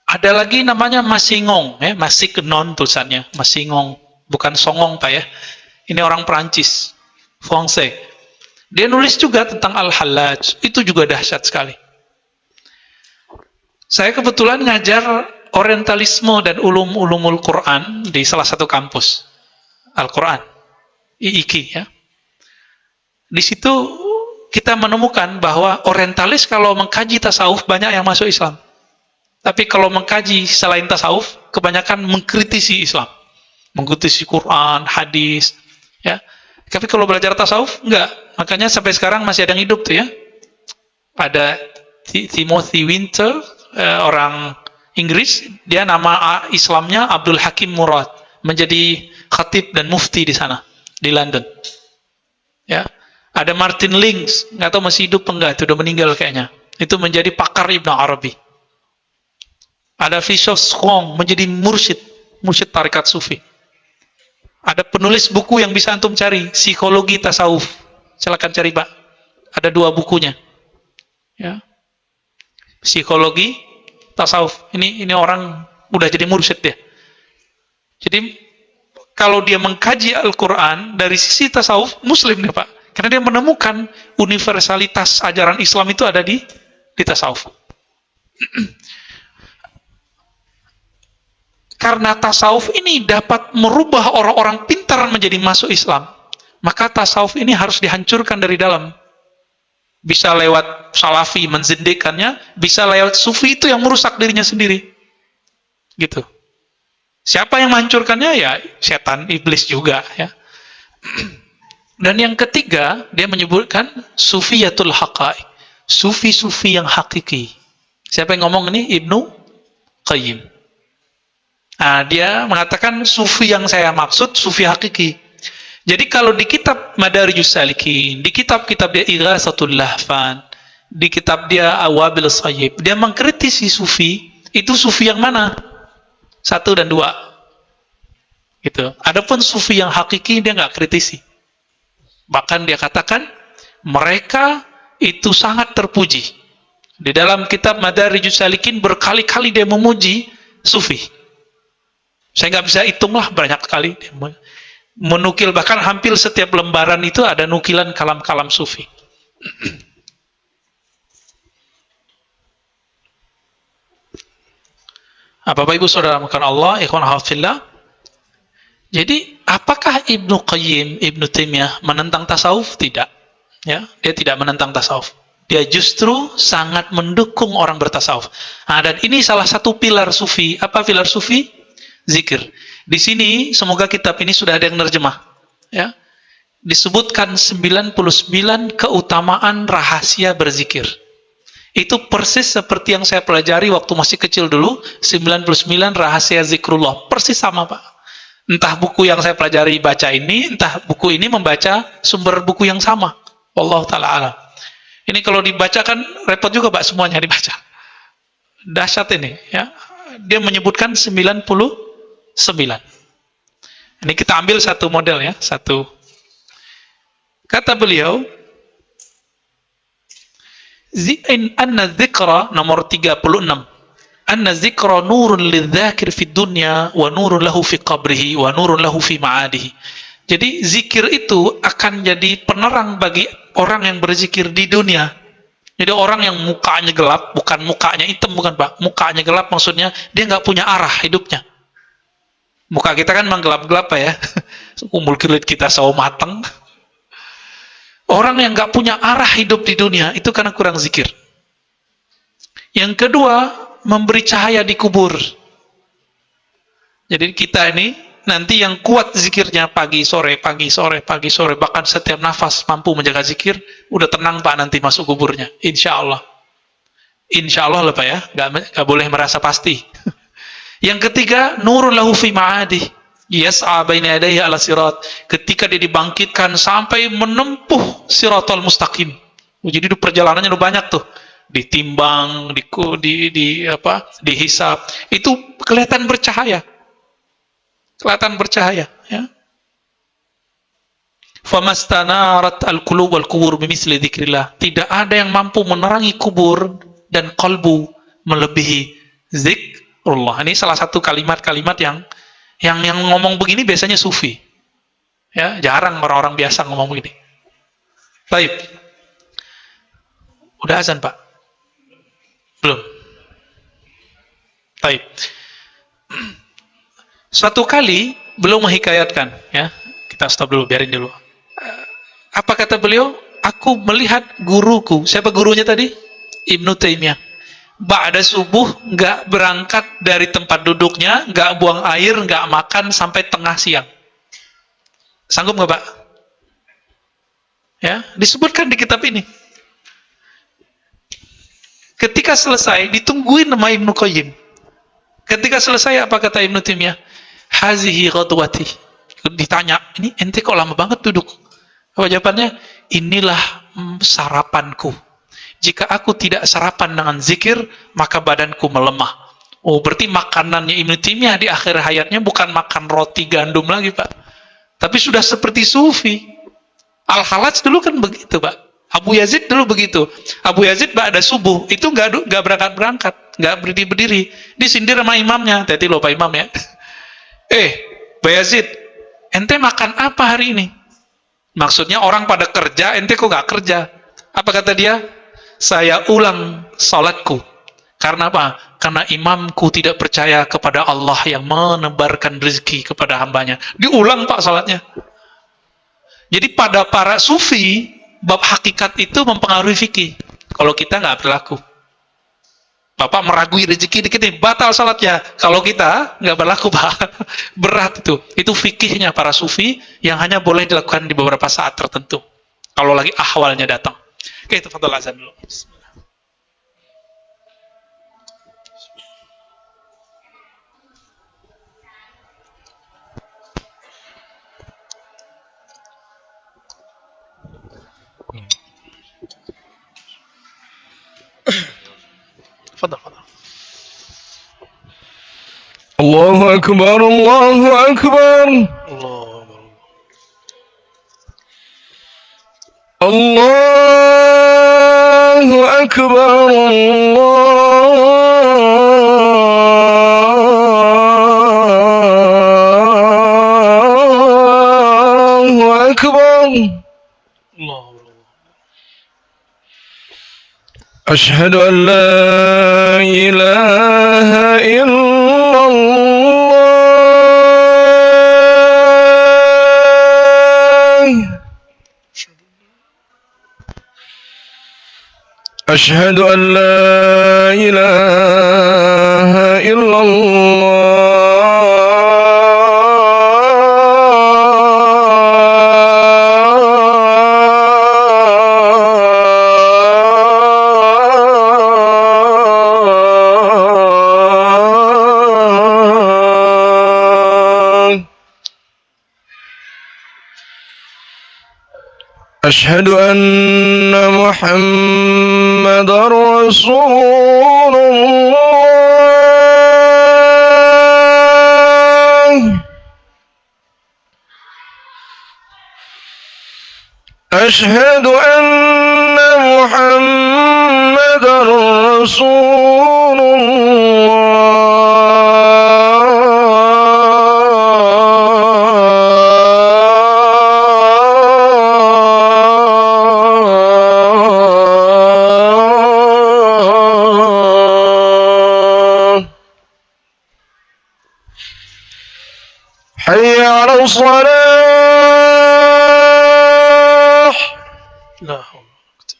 Ada lagi namanya Masingong, ya, Masignon tulisannya, Masingong, bukan Songong Pak ya. Ini orang Perancis, Francais. Dia nulis juga tentang Al-Hallaj, itu juga dahsyat sekali. Saya kebetulan ngajar Orientalisme dan ulumul Quran di salah satu kampus Al-Quran, IIQ ya. Di situ kita menemukan bahwa Orientalis kalau mengkaji tasawuf banyak yang masuk Islam. Tapi kalau mengkaji selain tasawuf, kebanyakan mengkritisi Islam, mengkritisi Quran, hadis, ya. Tapi kalau belajar tasawuf, enggak. Makanya sampai sekarang masih ada yang hidup tuh ya. Ada Timothy Winter, orang Inggris, dia nama Islamnya Abdul Hakim Murad, menjadi khatib dan mufti di sana, di London. Ya. Ada Martin Links, nggak tahu masih hidup enggak, itu udah meninggal kayaknya. Itu menjadi pakar Ibnu Arabi. Ada Fishof Skong, menjadi mursyid tarikat sufi. Ada penulis buku yang bisa antum cari, Psikologi Tasawuf. Silakan cari, Pak. Ada 2 bukunya. Ya. Psikologi Tasawuf. Ini orang udah jadi mursyid dia. Jadi kalau dia mengkaji Al-Quran dari sisi tasawuf, Muslim nih Pak. Karena dia menemukan universalitas ajaran Islam itu ada di tasawuf. Karena tasawuf ini dapat merubah orang-orang pintar menjadi masuk Islam, maka tasawuf ini harus dihancurkan dari dalam. Bisa lewat salafi menzindikannya, bisa lewat sufi itu yang merusak dirinya sendiri. Gitu. Siapa yang menghancurkannya? Ya setan, iblis juga ya. Dan yang ketiga, dia menyebutkan sufiyatul haqaiq. Sufi-sufi yang hakiki. Siapa yang ngomong ini? Ibnu Qayyim. Nah, dia mengatakan sufi yang saya maksud sufi hakiki. Jadi kalau di kitab Madarijus Salikin, di kitab-kitab dia Ighatsatul Lahfan, di kitab dia Awabil Shayyib, dia mengkritisi sufi, itu sufi yang mana? 1 dan 2. Gitu. Adapun sufi yang hakiki dia nggak kritisi. Bahkan dia katakan mereka itu sangat terpuji. Di dalam kitab Madarijus Salikin berkali-kali dia memuji sufi. Saya nggak bisa hitung lah, banyak sekali menukil, bahkan hampir setiap lembaran itu ada nukilan kalam-kalam sufi. Bapak Ibu Saudara makan Allah, ikhwan hafillah. Jadi apakah Ibnu Qayyim, Ibnu Taimiyah menentang tasawuf? Tidak. Ya, dia tidak menentang tasawuf. Dia justru sangat mendukung orang bertasawuf. Nah, dan ini salah satu pilar sufi. Apa pilar sufi? Zikir. Di sini semoga kitab ini sudah ada yang nerjemah. Ya. Disebutkan 99 keutamaan rahasia berzikir. Itu persis seperti yang saya pelajari waktu masih kecil dulu, 99 rahasia zikrullah. Persis sama, Pak. Entah buku yang saya pelajari baca ini, entah buku ini membaca sumber buku yang sama. Wallahu ta'ala alam. Ini kalau dibacakan repot juga, Pak, semuanya dibaca. Dahsyat ini, ya. Dia menyebutkan 99. Ini kita ambil satu model ya, satu. Kata beliau, anna dzikra nomor 36. Anna dzikra nurun lidzakir fid dunya wa nurun lahu fi qabrihi wa nurun lahu fi ma'adihi. Jadi zikir itu akan jadi penerang bagi orang yang berzikir di dunia. Jadi orang yang mukanya gelap, bukan mukanya hitam, bukan Pak. Mukanya gelap maksudnya dia nggak punya arah hidupnya. Muka kita kan memang gelap-gelap Pak ya. Umur kulit kita sawo mateng. Orang yang nggak punya arah hidup di dunia itu karena kurang zikir. Yang kedua, memberi cahaya di kubur. Jadi kita ini nanti yang kuat zikirnya pagi sore, bahkan setiap nafas mampu menjaga zikir, udah tenang Pak nanti masuk kuburnya. Insya Allah. Insya Allah lah Pak ya, nggak boleh merasa pasti. Yang ketiga, nurun lahu fi ma'adih. Yas'a baina yadayhi ala sirat. Ketika dia dibangkitkan sampai menempuh siratal mustaqim. Jadi itu perjalanannya udah banyak tuh. Ditimbang, dihisap. Itu kelihatan bercahaya. Kelihatan bercahaya, ya. Famastanarat al-qulub wal qubur bimithli dzikrillah. Tidak ada yang mampu menerangi kubur dan kalbu melebihi zikrullah. Ini salah satu kalimat-kalimat yang ngomong begini biasanya sufi. Ya, jarang orang-orang biasa ngomong begini. Baik. Udah azan, Pak? Belum. Baik. Suatu kali belum menghikayatkan, ya. Kita stop dulu, biarin dulu. Apa kata beliau? Aku melihat guruku. Siapa gurunya tadi? Ibnu Taimiyah. Ba'da subuh nggak berangkat dari tempat duduknya, nggak buang air, nggak makan sampai tengah siang. Sanggup nggak, Pak? Ya, disebutkan di kitab ini. Ketika selesai, ditungguin sama Ibnu Qayyim. Ketika selesai, apa kata Ibnu Taimiyah? Hazihi ghadwati. Ditanya, ini ente kok lama banget duduk? Apa jawabannya? Inilah sarapanku. Jika aku tidak sarapan dengan zikir, maka badanku melemah. Oh, berarti makanannya Ibnu Taimiyah di akhir hayatnya bukan makan roti gandum lagi, Pak. Tapi sudah seperti sufi. Al-Halaj dulu kan begitu, Pak. Abu Yazid dulu begitu. Abu Yazid ba'da subuh, itu nggak berangkat-berangkat, nggak berdiri-berdiri. Disindir sama imamnya. Tadi lupa imam ya. Pak Yazid, ente makan apa hari ini? Maksudnya orang pada kerja, ente kok nggak kerja? Apa kata dia? Saya ulang salatku. Karena apa? Karena imamku tidak percaya kepada Allah yang menebarkan rezeki kepada hambanya. Diulang, Pak, salatnya. Jadi pada para sufi, bab hakikat itu mempengaruhi fikih. Kalau kita nggak berlaku. Bapak meragui rezeki dikit nih, batal salatnya. Kalau kita nggak berlaku, Pak. Berat itu. Itu fikihnya para sufi yang hanya boleh dilakukan di beberapa saat tertentu. Kalau lagi ahwalnya datang. Oke, tafadhol azan dulu. Tafadhol, tafadhol. Allahu Akbar, Allahu Akbar. Allahu Akbar, Allahu Akbar. Ashhadu an la ilaha illallah. أشهد أن لا إله إلا الله. أشهد أن محمد رسول الله. أشهد أن محمد رسول الله. حي على الصلاة. لا حول ولا قوة.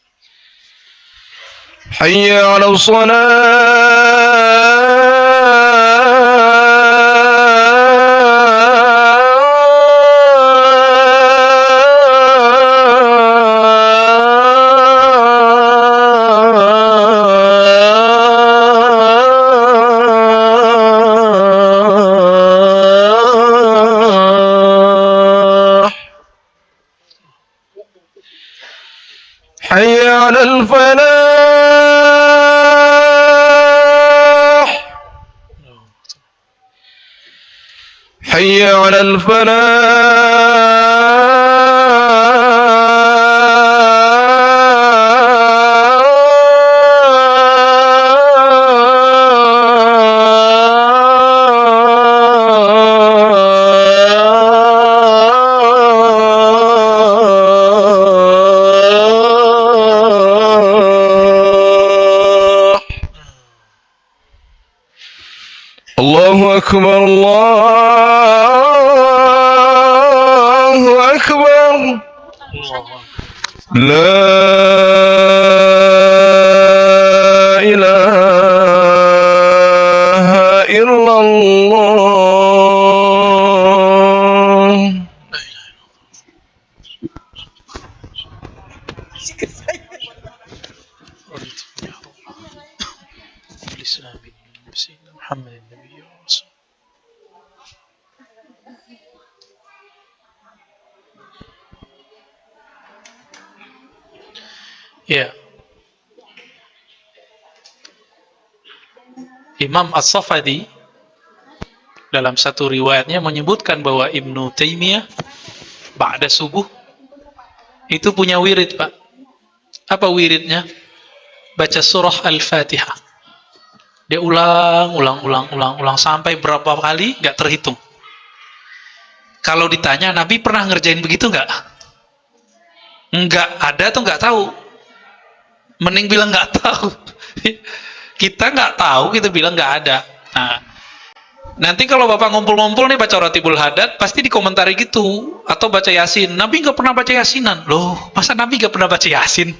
حي على الصلاة. حي على الفلاح حي على الفلاح الله أكبر الله أكبر لا إله إلا الله Ya, Imam As-Safadi dalam satu riwayatnya menyebutkan bahwa Ibnu Taimiyah ba'da subuh itu punya wirid, Pak. Apa wiridnya? Baca surah Al-Fatihah. Dia ulang sampai berapa kali nggak terhitung. Kalau ditanya Nabi pernah ngerjain begitu nggak? Nggak ada atau nggak tahu? Mending bilang nggak tahu. Kita nggak tahu, kita bilang nggak ada. Nah, nanti kalau Bapak ngumpul-ngumpul nih baca Ratibul Hadad, pasti dikomentari gitu. Atau baca Yasin. Nabi nggak pernah baca Yasinan. Loh, masa Nabi nggak pernah baca Yasin?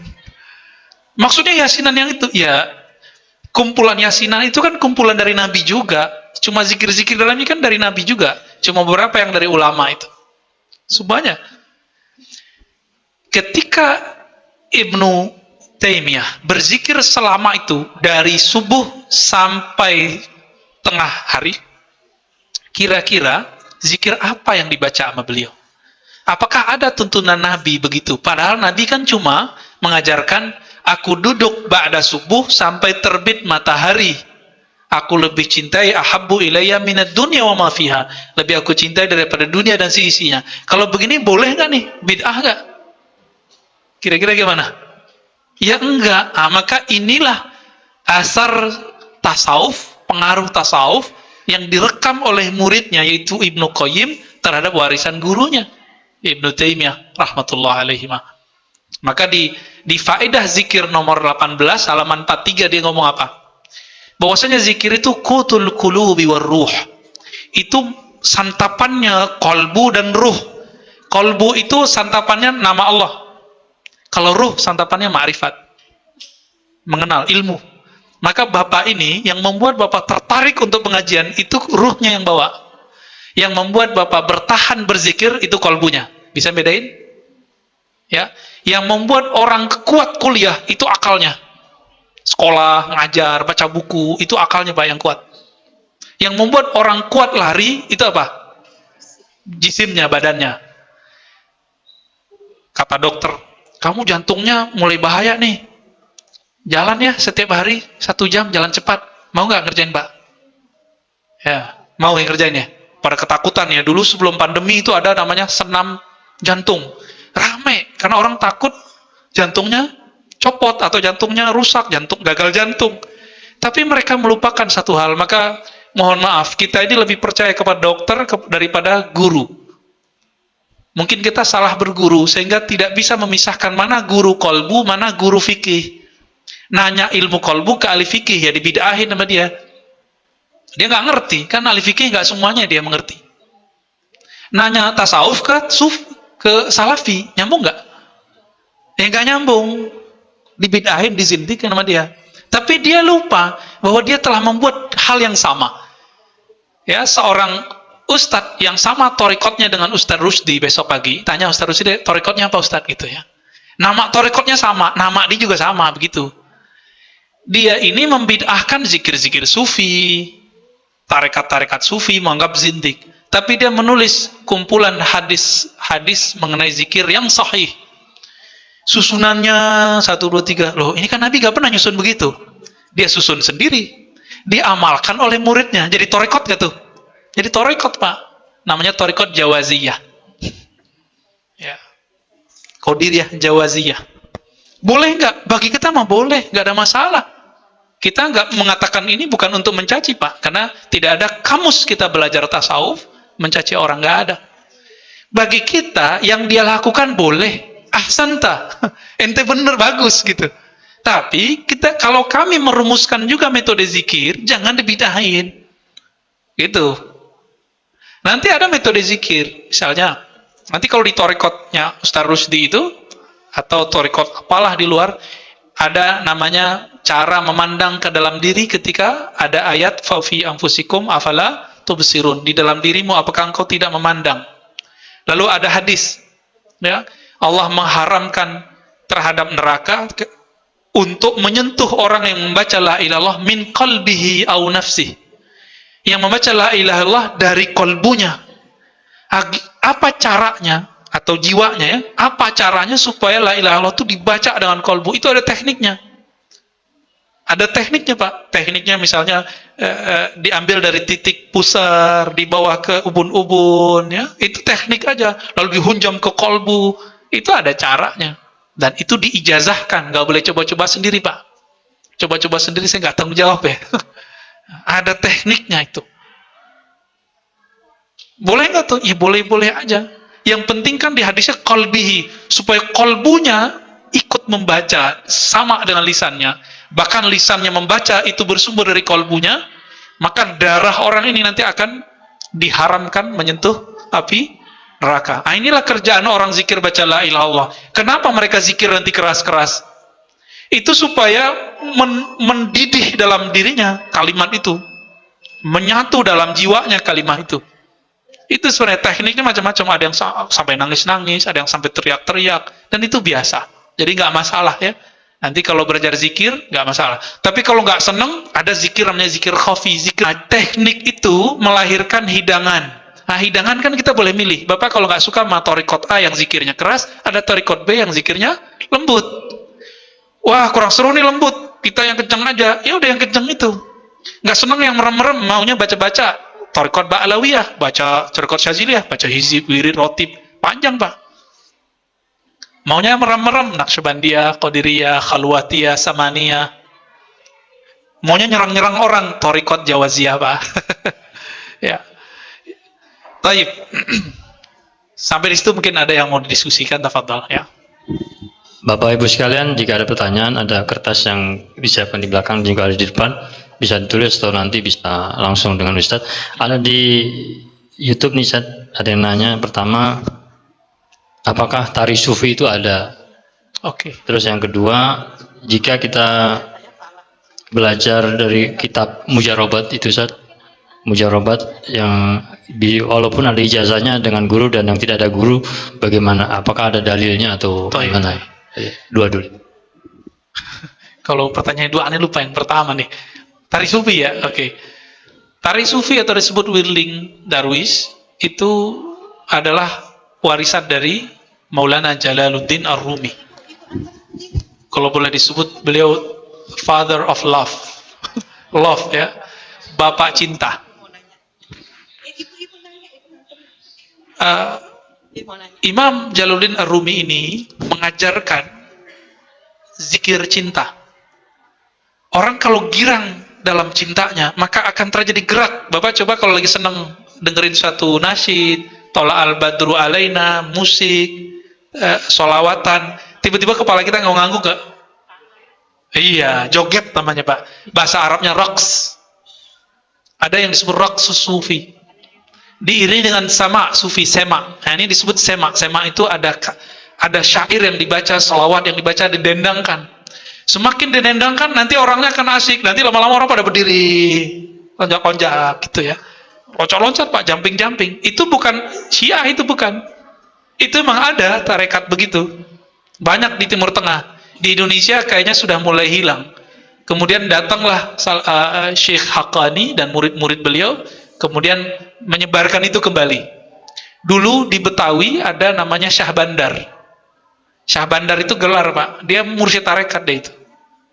Maksudnya Yasinan yang itu? Ya, kumpulan Yasinan itu kan kumpulan dari Nabi juga. Cuma zikir-zikir dalamnya kan dari Nabi juga. Cuma beberapa yang dari ulama itu. Semuanya. Ketika Ibnu Taimiyah berzikir selama itu dari subuh sampai tengah hari, kira-kira zikir apa yang dibaca sama beliau? Apakah ada tuntunan Nabi begitu? Padahal Nabi kan cuma mengajarkan, aku duduk ba'da subuh sampai terbit matahari. Aku lebih cintai ahabbu ilayya minad dunya wa ma fiha. Lebih aku cintai daripada dunia dan seisinya. Kalau begini boleh nggak nih? Bid'ah nggak? Kira-kira gimana? Ya enggak. Maka inilah asar tasawuf, pengaruh tasawuf yang direkam oleh muridnya yaitu Ibnu Qayyim terhadap warisan gurunya Ibnu Taimiyah rahmatullah alaihi. Maka di faedah zikir nomor 18 halaman 43 dia ngomong apa? Bahwasanya zikir itu qutul qulubi war ruh. Itu santapannya kolbu dan ruh. Kolbu itu santapannya nama Allah. Kalau ruh santapannya ma'rifat, mengenal ilmu. Maka Bapak ini yang membuat Bapak tertarik untuk pengajian itu ruhnya yang bawa. Yang membuat Bapak bertahan berzikir itu kolbunya. Bisa bedain? Ya, yang membuat orang kuat kuliah itu akalnya. Sekolah, ngajar, baca buku, itu akalnya Pak yang kuat. Yang membuat orang kuat lari itu apa? Jisimnya, badannya. Kata dokter, kamu jantungnya mulai bahaya nih. Jalan ya setiap hari 1 jam jalan cepat. Mau nggak ngerjain Pak? Ya, mau yang ngerjain ya. Pada ketakutan ya. Dulu sebelum pandemi itu ada namanya senam jantung. Rame karena orang takut jantungnya copot atau jantungnya rusak, gagal jantung. Tapi mereka melupakan satu hal. Maka mohon maaf, kita ini lebih percaya kepada dokter daripada guru. Mungkin kita salah berguru sehingga tidak bisa memisahkan mana guru kolbu, mana guru fikih. Nanya ilmu kolbu ke ahli fikih ya dibid'ahin sama dia. Dia nggak ngerti, kan ahli fikih nggak semuanya dia mengerti. Nanya tasawuf ke salafi, nyambung nggak? Ya nggak nyambung. Dibid'ahin, dizindikin sama dia. Tapi dia lupa bahwa dia telah membuat hal yang sama. Ya, seorang ustadz yang sama torikotnya dengan Ustadz Rusdi besok pagi, tanya Ustadz Rusdi, torikotnya apa Ustadz gitu ya. Nama torikotnya sama, nama dia juga sama begitu. Dia ini membid'ahkan zikir-zikir sufi, tarekat-tarekat sufi, menganggap zindik. Tapi dia menulis kumpulan hadis-hadis mengenai zikir yang sahih. Susunannya 1, 2, 3. Loh, ini kan Nabi gak pernah nyusun begitu. Dia susun sendiri. Diamalkan oleh muridnya. Jadi torekot gak tuh? Jadi torekot, Pak. Namanya torekot Jawaziyah. Ya. Qadiriyah Jawaziyah. Boleh nggak? Bagi kita mah boleh, nggak ada masalah. Kita nggak mengatakan ini bukan untuk mencaci, Pak, karena tidak ada kamus kita belajar tasawuf mencaci orang, nggak ada. Bagi kita yang dia lakukan boleh, ahsanta, ente bener, bagus gitu. Tapi kita, kalau kami merumuskan juga metode zikir, jangan dibidahin, gitu. Nanti ada metode zikir, misalnya, nanti kalau di torekotnya Ustaz Rusdi itu, atau torekot apalah di luar, ada namanya cara memandang ke dalam diri ketika ada ayat fafi anfusikum afala tubsirun, di dalam dirimu apakah engkau tidak memandang. Lalu ada hadis, ya, Allah mengharamkan terhadap neraka untuk menyentuh orang yang membaca la ilallah min qalbihi au nafsih, yang membaca la ilallah dari kolbunya. Apa caranya atau jiwanya, ya, apa caranya supaya la ilaha illallah itu dibaca dengan kolbu? Itu ada tekniknya. Ada tekniknya, Pak. Tekniknya misalnya diambil dari titik pusar, dibawa ke ubun-ubun, ya. Itu teknik aja. Lalu dihunjam ke kolbu. Itu ada caranya. Dan itu diijazahkan. Nggak boleh coba-coba sendiri, Pak. Coba-coba sendiri saya nggak tanggung jawab, ya. Ada tekniknya itu. Boleh nggak tuh? Ya boleh-boleh aja. Yang penting kan di hadisnya qalbihi, supaya kolbunya ikut membaca sama dengan lisannya. Bahkan lisannya membaca itu bersumber dari kolbunya, maka darah orang ini nanti akan diharamkan menyentuh api neraka. Nah, inilah kerjaan orang zikir baca la ilaha illallah. Kenapa mereka zikir nanti keras-keras? Itu supaya mendidih dalam dirinya kalimat itu, menyatu dalam jiwanya kalimat itu. Itu sebenarnya tekniknya macam-macam, ada yang sampai nangis-nangis, ada yang sampai teriak-teriak, dan itu biasa. Jadi nggak masalah, ya. Nanti kalau belajar zikir nggak masalah. Tapi kalau nggak seneng, ada zikir namanya zikir khafi, zikir. Nah, teknik itu melahirkan hidangan. Nah, hidangan kan kita boleh milih. Bapak kalau nggak suka sama torikot A yang zikirnya keras, ada torikot B yang zikirnya lembut. Wah, kurang seru nih lembut, kita yang kenceng aja. Ya udah yang kenceng itu. Nggak seneng yang merem-merem, maunya baca-baca. Torikot Ba'alawiyah, baca Torikot Syaziliyah, baca Hizib, Wirid, Rotib, panjang, Pak. Maunya merem-merem, Naqsyabandiyah, Qadiriyah, Khalwatiyah, Samaniyah. Maunya nyerang-nyerang orang, Torikot Jawaziyah, Pak. Ya. Taib. Sampai di situ mungkin ada yang mau didiskusikan, tafadhal, ya. Bapak Ibu sekalian, jika ada pertanyaan, ada kertas yang disiapkan di belakang, juga ada di depan, bisa ditulis atau nanti bisa langsung dengan Ustadz. Ada di YouTube nih, Ustadz, ada yang nanya. Pertama, apakah tari sufi itu ada? Oke. Terus yang kedua, jika kita belajar dari kitab Mujarobat itu, Ustadz, Mujarobat yang walaupun ada ijazahnya dengan guru dan yang tidak ada guru, bagaimana? Apakah ada dalilnya atau bagaimana? Dua dulu. Kalau pertanyaan dua, aneh lupa yang pertama nih. Tari sufi, ya, oke. Tari sufi atau disebut whirling darwish itu adalah warisan dari Maulana Jalaluddin Ar-Rumi. Kalau boleh disebut, beliau father of love. Love, ya, bapak cinta. Imam Jalaluddin Ar-Rumi ini mengajarkan zikir cinta. Orang kalau girang dalam cintanya, maka akan terjadi gerak. Bapak coba kalau lagi seneng dengerin suatu nasyid, Tola al-Badru alaina, musik, solawatan, tiba-tiba kepala kita ngangguk gak? Iya, joget namanya, Pak. Bahasa Arabnya raqs. Ada yang disebut raqs sufi. Diiringi dengan sama sufi, sema. Nah, ini disebut sema. Sema itu ada syair yang dibaca, solawat yang dibaca, didendangkan. Semakin didendangkan, nanti orangnya akan asik. Nanti lama-lama orang pada berdiri, lonjak-lonjak gitu, ya. Loncat-loncat, Pak, jumping-jumping. Itu bukan Syiah, itu bukan. Itu memang ada tarekat begitu. Banyak di Timur Tengah. Di Indonesia kayaknya sudah mulai hilang. Kemudian datanglah Syekh Haqqani dan murid-murid beliau, kemudian menyebarkan itu kembali. Dulu di Betawi ada namanya Syah Bandar. Syah Bandar itu gelar, Pak. Dia mursyid tarekat deh itu.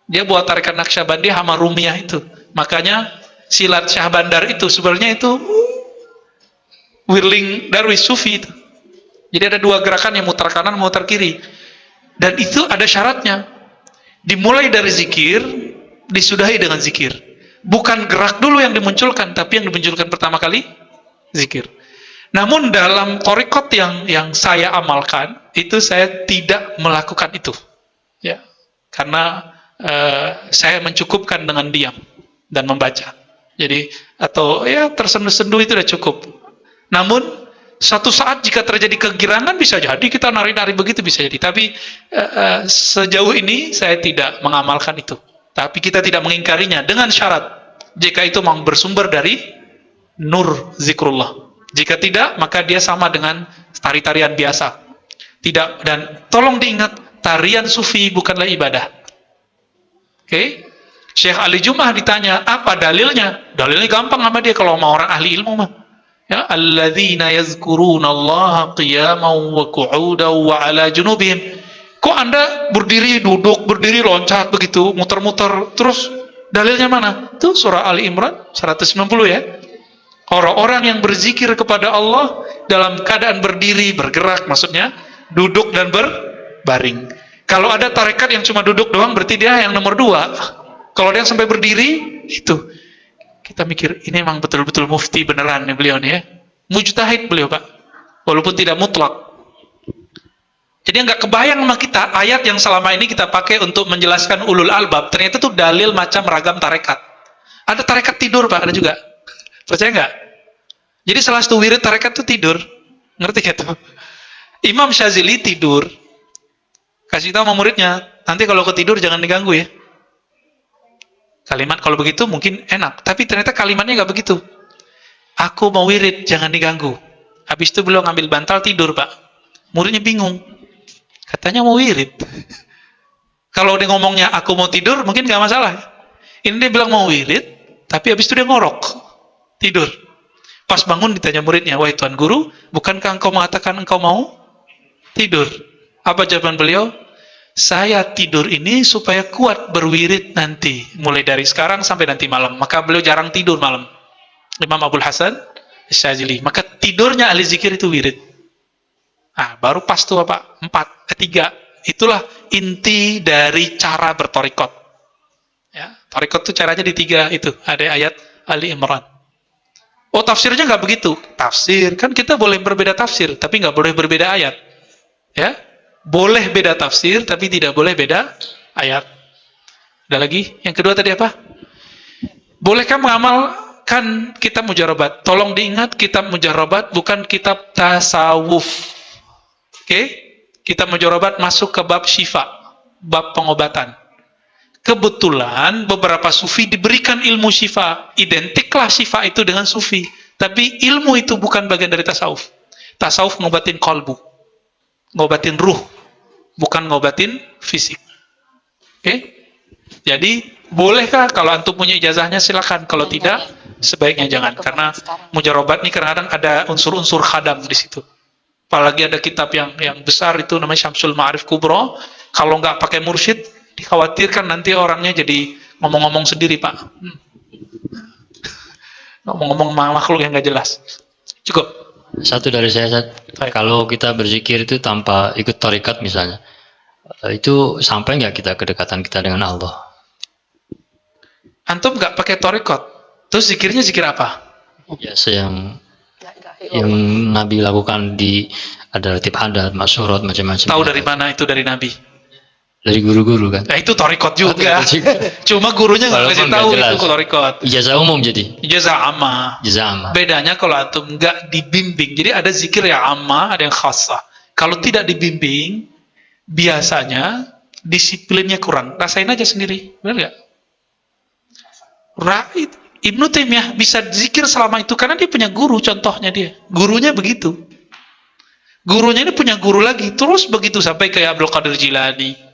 Dia buat tarekat Naqsyabandi sama Rumiyah itu. Makanya silat Syah Bandar itu sebenarnya itu whirling Darwis Sufi itu. Jadi ada dua gerakan yang muter kanan, muter kiri. Dan itu ada syaratnya. Dimulai dari zikir, disudahi dengan zikir. Bukan gerak dulu yang dimunculkan, tapi yang dimunculkan pertama kali zikir. Namun dalam thariqat yang saya amalkan, itu saya tidak melakukan itu. Ya. Karena saya mencukupkan dengan diam dan membaca. Jadi atau ya tersenduh-senduh itu sudah cukup. Namun satu saat jika terjadi kegirangan bisa jadi kita nari-nari begitu bisa jadi. Tapi sejauh ini saya tidak mengamalkan itu. Tapi kita tidak mengingkarinya dengan syarat jika itu memang bersumber dari nur zikrullah. Jika tidak, maka dia sama dengan tari-tarian biasa. Tidak, dan tolong diingat, tarian sufi bukanlah ibadah. Oke? Syekh Ali Jum'ah ditanya, apa dalilnya? Dalilnya gampang sama dia kalau mau orang ahli ilmu mah. Ya, alladzina yazkuruna Allah qiyaman wa qu'udan wa ala junubihim. Kok Anda berdiri, duduk, berdiri, loncat begitu, muter-muter, terus dalilnya mana? Itu surah Ali Imran 190 ya. Orang-orang yang berzikir kepada Allah dalam keadaan berdiri, bergerak maksudnya, duduk dan berbaring. Kalau ada tarekat yang cuma duduk doang, berarti dia yang nomor 2. Kalau dia yang sampai berdiri, itu. Kita mikir, ini memang betul-betul mufti beneran nih beliau nih ya. Mujtahid beliau, Pak. Walaupun tidak mutlak. Jadi nggak kebayang sama kita, ayat yang selama ini kita pakai untuk menjelaskan ulul albab, ternyata itu dalil macam ragam tarekat. Ada tarekat tidur, Pak, ada juga. Percaya nggak? Jadi salah satu wirid tarekat itu tidur. Ngerti gak tuh? Imam Syazili tidur. Kasih tahu sama muridnya, nanti kalau ketidur jangan diganggu ya. Kalimat kalau begitu mungkin enak, tapi ternyata kalimatnya nggak begitu. Aku mau wirid, jangan diganggu. Habis itu beliau ngambil bantal tidur, Pak. Muridnya bingung. Katanya mau wirid. Kalau dia ngomongnya aku mau tidur, mungkin nggak masalah. Ini dia bilang mau wirid, tapi habis itu dia ngorok. Tidur. Pas bangun ditanya muridnya, wahai Tuan Guru, bukankah engkau mengatakan engkau mau tidur? Apa jawaban beliau? Saya tidur ini supaya kuat berwirid nanti, mulai dari sekarang sampai nanti malam. Maka beliau jarang tidur malam. Imam Abdul Hasan Syazili. Maka tidurnya ahli zikir itu wirid. Nah, baru pas tuh Pak, 3. Itulah inti dari cara bertorikot. Ya, torikot itu caranya di 3 itu. Ada ayat Ali Imran. Oh, tafsirnya nggak begitu. Tafsir, kan kita boleh berbeda tafsir, tapi nggak boleh berbeda ayat. Ya, boleh beda tafsir, tapi tidak boleh beda ayat. Ada lagi? Yang kedua tadi apa? Bolehkah mengamalkan kitab mujarobat? Tolong diingat, kitab mujarobat bukan kitab tasawuf. Oke? Kitab mujarobat masuk ke bab syifa, bab pengobatan. Kebetulan beberapa sufi diberikan ilmu syifa. Identiklah syifa itu dengan sufi. Tapi ilmu itu bukan bagian dari tasawuf. Tasawuf ngobatin kolbu, ngobatin ruh, bukan ngobatin fisik. Oke? Jadi, bolehkah kalau antum punya ijazahnya silakan. Kalau tidak, sebaiknya jangan. Karena mujarobat ini kadang-kadang ada unsur-unsur khadam di situ. Apalagi ada kitab yang besar itu namanya Syamsul Ma'arif Kubro. Kalau nggak pakai mursyid, dikhawatirkan nanti orangnya jadi ngomong-ngomong sendiri, Pak. Ngomong-ngomong makhluk yang nggak jelas. Cukup. Satu dari saya, kalau kita berzikir itu tanpa ikut tarikat misalnya, itu sampai nggak kita kedekatan kita dengan Allah? Antum nggak pakai torikot, terus zikirnya zikir apa? Biasa yang Nabi lakukan ada ratib hadat, masyhurat, macam-macam. Tahu dari mana itu dari Nabi? Dari guru-guru kan? Nah, itu torikot juga. Cuma gurunya nggak kasih tahu itu torikot. Ijazah umum jadi? Ijazah amma. Ijazah amma. Bedanya kalau antum nggak dibimbing. Jadi ada zikir yang amma, ada yang khasah. Kalau tidak dibimbing, biasanya disiplinnya kurang. Rasain aja sendiri. Benar nggak? Ibnu Taimiyah bisa zikir selama itu karena dia punya guru, contohnya dia. Gurunya begitu. Gurunya ini punya guru lagi. Terus begitu sampai kayak Abdul Qadir Jilani.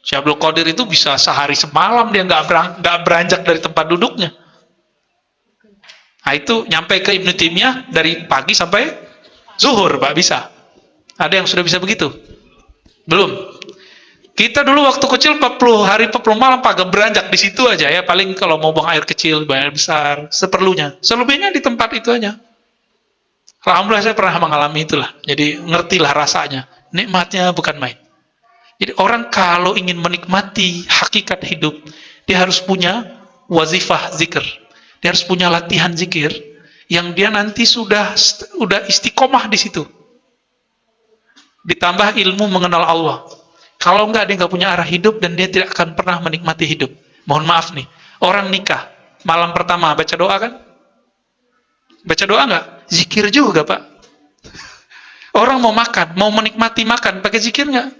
Syekh Abdul Qadir itu bisa sehari semalam dia nggak beranjak dari tempat duduknya. Nah itu nyampe ke Ibnu Taimiyah dari pagi sampai zuhur, Pak, bisa. Ada yang sudah bisa begitu. Belum. Kita dulu waktu kecil 40 hari 40 malam pakai beranjak di situ aja ya. Paling kalau mau buang air kecil, buang air besar, seperlunya. Selebihnya di tempat itu aja. Alhamdulillah saya pernah mengalami itulah. Jadi ngertilah rasanya. Nikmatnya bukan main. Jadi orang kalau ingin menikmati hakikat hidup, dia harus punya wazifah zikir. Dia harus punya latihan zikir yang dia nanti sudah istiqomah di situ. Ditambah ilmu mengenal Allah. Kalau enggak, dia enggak punya arah hidup dan dia tidak akan pernah menikmati hidup. Mohon maaf nih, orang nikah malam pertama baca doa kan? Baca doa enggak? Zikir juga, Pak. Orang mau makan, mau menikmati makan, pakai zikir enggak?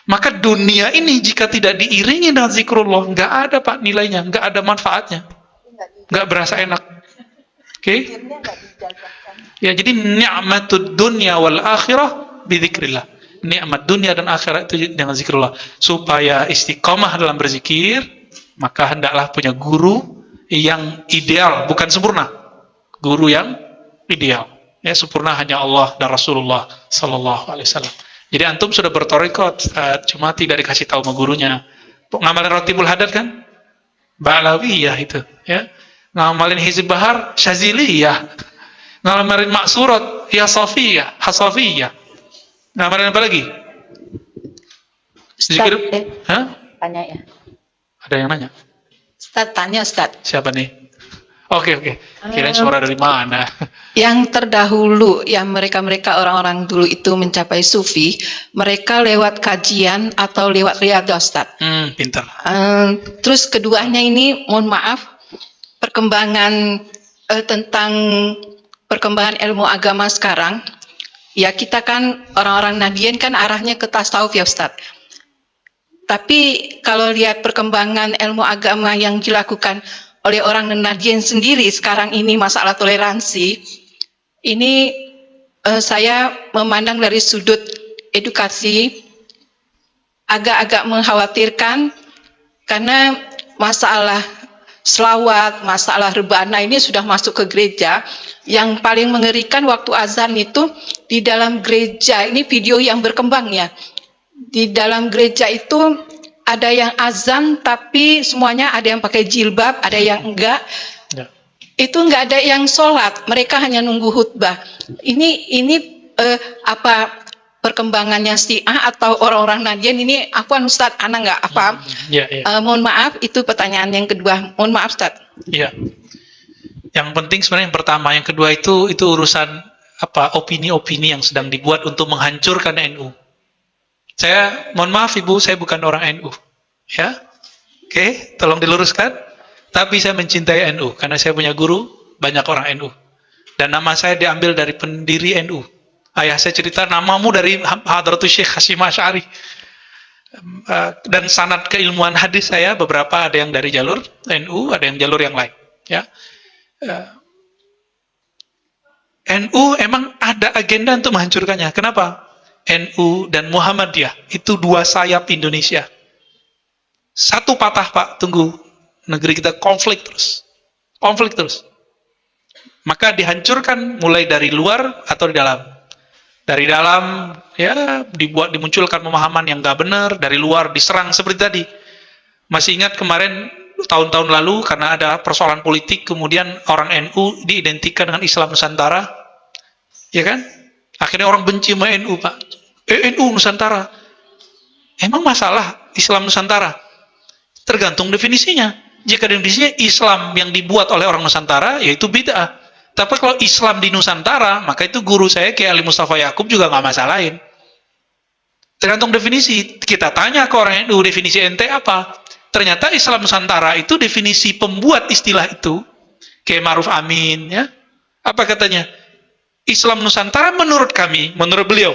Maka dunia ini jika tidak diiringi dengan zikrullah, enggak ada Pak nilainya, enggak ada manfaatnya. Enggak berasa enak. Oke? Ya, jadi ni'matud dunya wal akhirah bidzikrillah. Nikmat dunia dan akhirat itu dengan zikrullah. Supaya istiqomah dalam berzikir, maka hendaklah punya guru yang ideal, bukan sempurna. Guru yang ideal. Ya, sempurna hanya Allah dan Rasulullah sallallahu alaihi wasallam. Jadi antum sudah bertorikot, cuma tidak dikasih tahu sama gurunya. Ngamalin Rotibul Hadad kan? Ba'lawiyah itu, ya. Ngamalin Hizib Bahar, Syaziliyah. Ngamalin Maksurat, ya Safiyah, Hasafiyah. Ngamalin apa lagi? Ustaz, Hah? tanya ya. Ada yang nanya? Ustaz, tanya Ustaz. Siapa nih? Oke. Kirain suara dari mana? Yang terdahulu, yang mereka-mereka orang-orang dulu itu mencapai sufi, mereka lewat kajian atau lewat riadah Ustaz. Pintar. Terus keduanya ini, mohon maaf, perkembangan tentang perkembangan ilmu agama sekarang. Ya, kita kan orang-orang Nahdiyin kan arahnya ke tasawuf ya Ustaz. Tapi kalau lihat perkembangan ilmu agama yang dilakukan oleh orang Nahdiyin sendiri sekarang ini, masalah toleransi, ini saya memandang dari sudut edukasi agak-agak mengkhawatirkan, karena masalah selawat, masalah rebana ini sudah masuk ke gereja. Yang paling mengerikan waktu azan itu di dalam gereja, ini video yang berkembang ya, di dalam gereja itu ada yang azan tapi semuanya ada yang pakai jilbab, ada yang enggak. Ya. Itu enggak ada yang sholat, mereka hanya nunggu khutbah. Ini apa perkembangannya Syiah atau orang-orang Nahdiyin ini? Afwan Ustaz, ana enggak apa. Ya. Mohon maaf, itu pertanyaan yang kedua. Mohon maaf Ustaz. Iya. Yang penting sebenarnya yang pertama, yang kedua itu urusan apa, opini-opini yang sedang dibuat untuk menghancurkan NU. Saya mohon maaf Ibu, saya bukan orang NU. Ya. Oke, tolong diluruskan. Tapi saya mencintai NU karena saya punya guru banyak orang NU. Dan nama saya diambil dari pendiri NU. Ayah saya cerita, namamu dari Hadratus Syekh Hasyim Asy'ari. Dan sanad keilmuan hadis saya beberapa ada yang dari jalur NU, ada yang jalur yang lain. Ya. NU emang ada agenda untuk menghancurkannya. Kenapa? NU dan Muhammadiyah itu dua sayap Indonesia. Satu patah Pak, tunggu. Negeri kita konflik terus. Konflik terus. Maka dihancurkan mulai dari luar atau di dalam. Dari dalam ya dimunculkan pemahaman yang gak benar, dari luar diserang seperti tadi. Masih ingat kemarin tahun-tahun lalu karena ada persoalan politik, kemudian orang NU diidentikan dengan Islam Nusantara, ya kan? Akhirnya orang benci sama NU Pak. NU Nusantara. Emang masalah Islam Nusantara? Tergantung definisinya. Jika definisinya Islam yang dibuat oleh orang Nusantara, yaitu bid'ah. Tapi kalau Islam di Nusantara, maka itu guru saya Kiai Ali Mustafa Yakub juga nggak masalahin. Tergantung definisi. Kita tanya ke orang NU, definisi ente apa? Ternyata Islam Nusantara itu definisi pembuat istilah itu, Kiai Ma'ruf Amin, ya. Apa katanya? Islam Nusantara menurut kami, menurut beliau,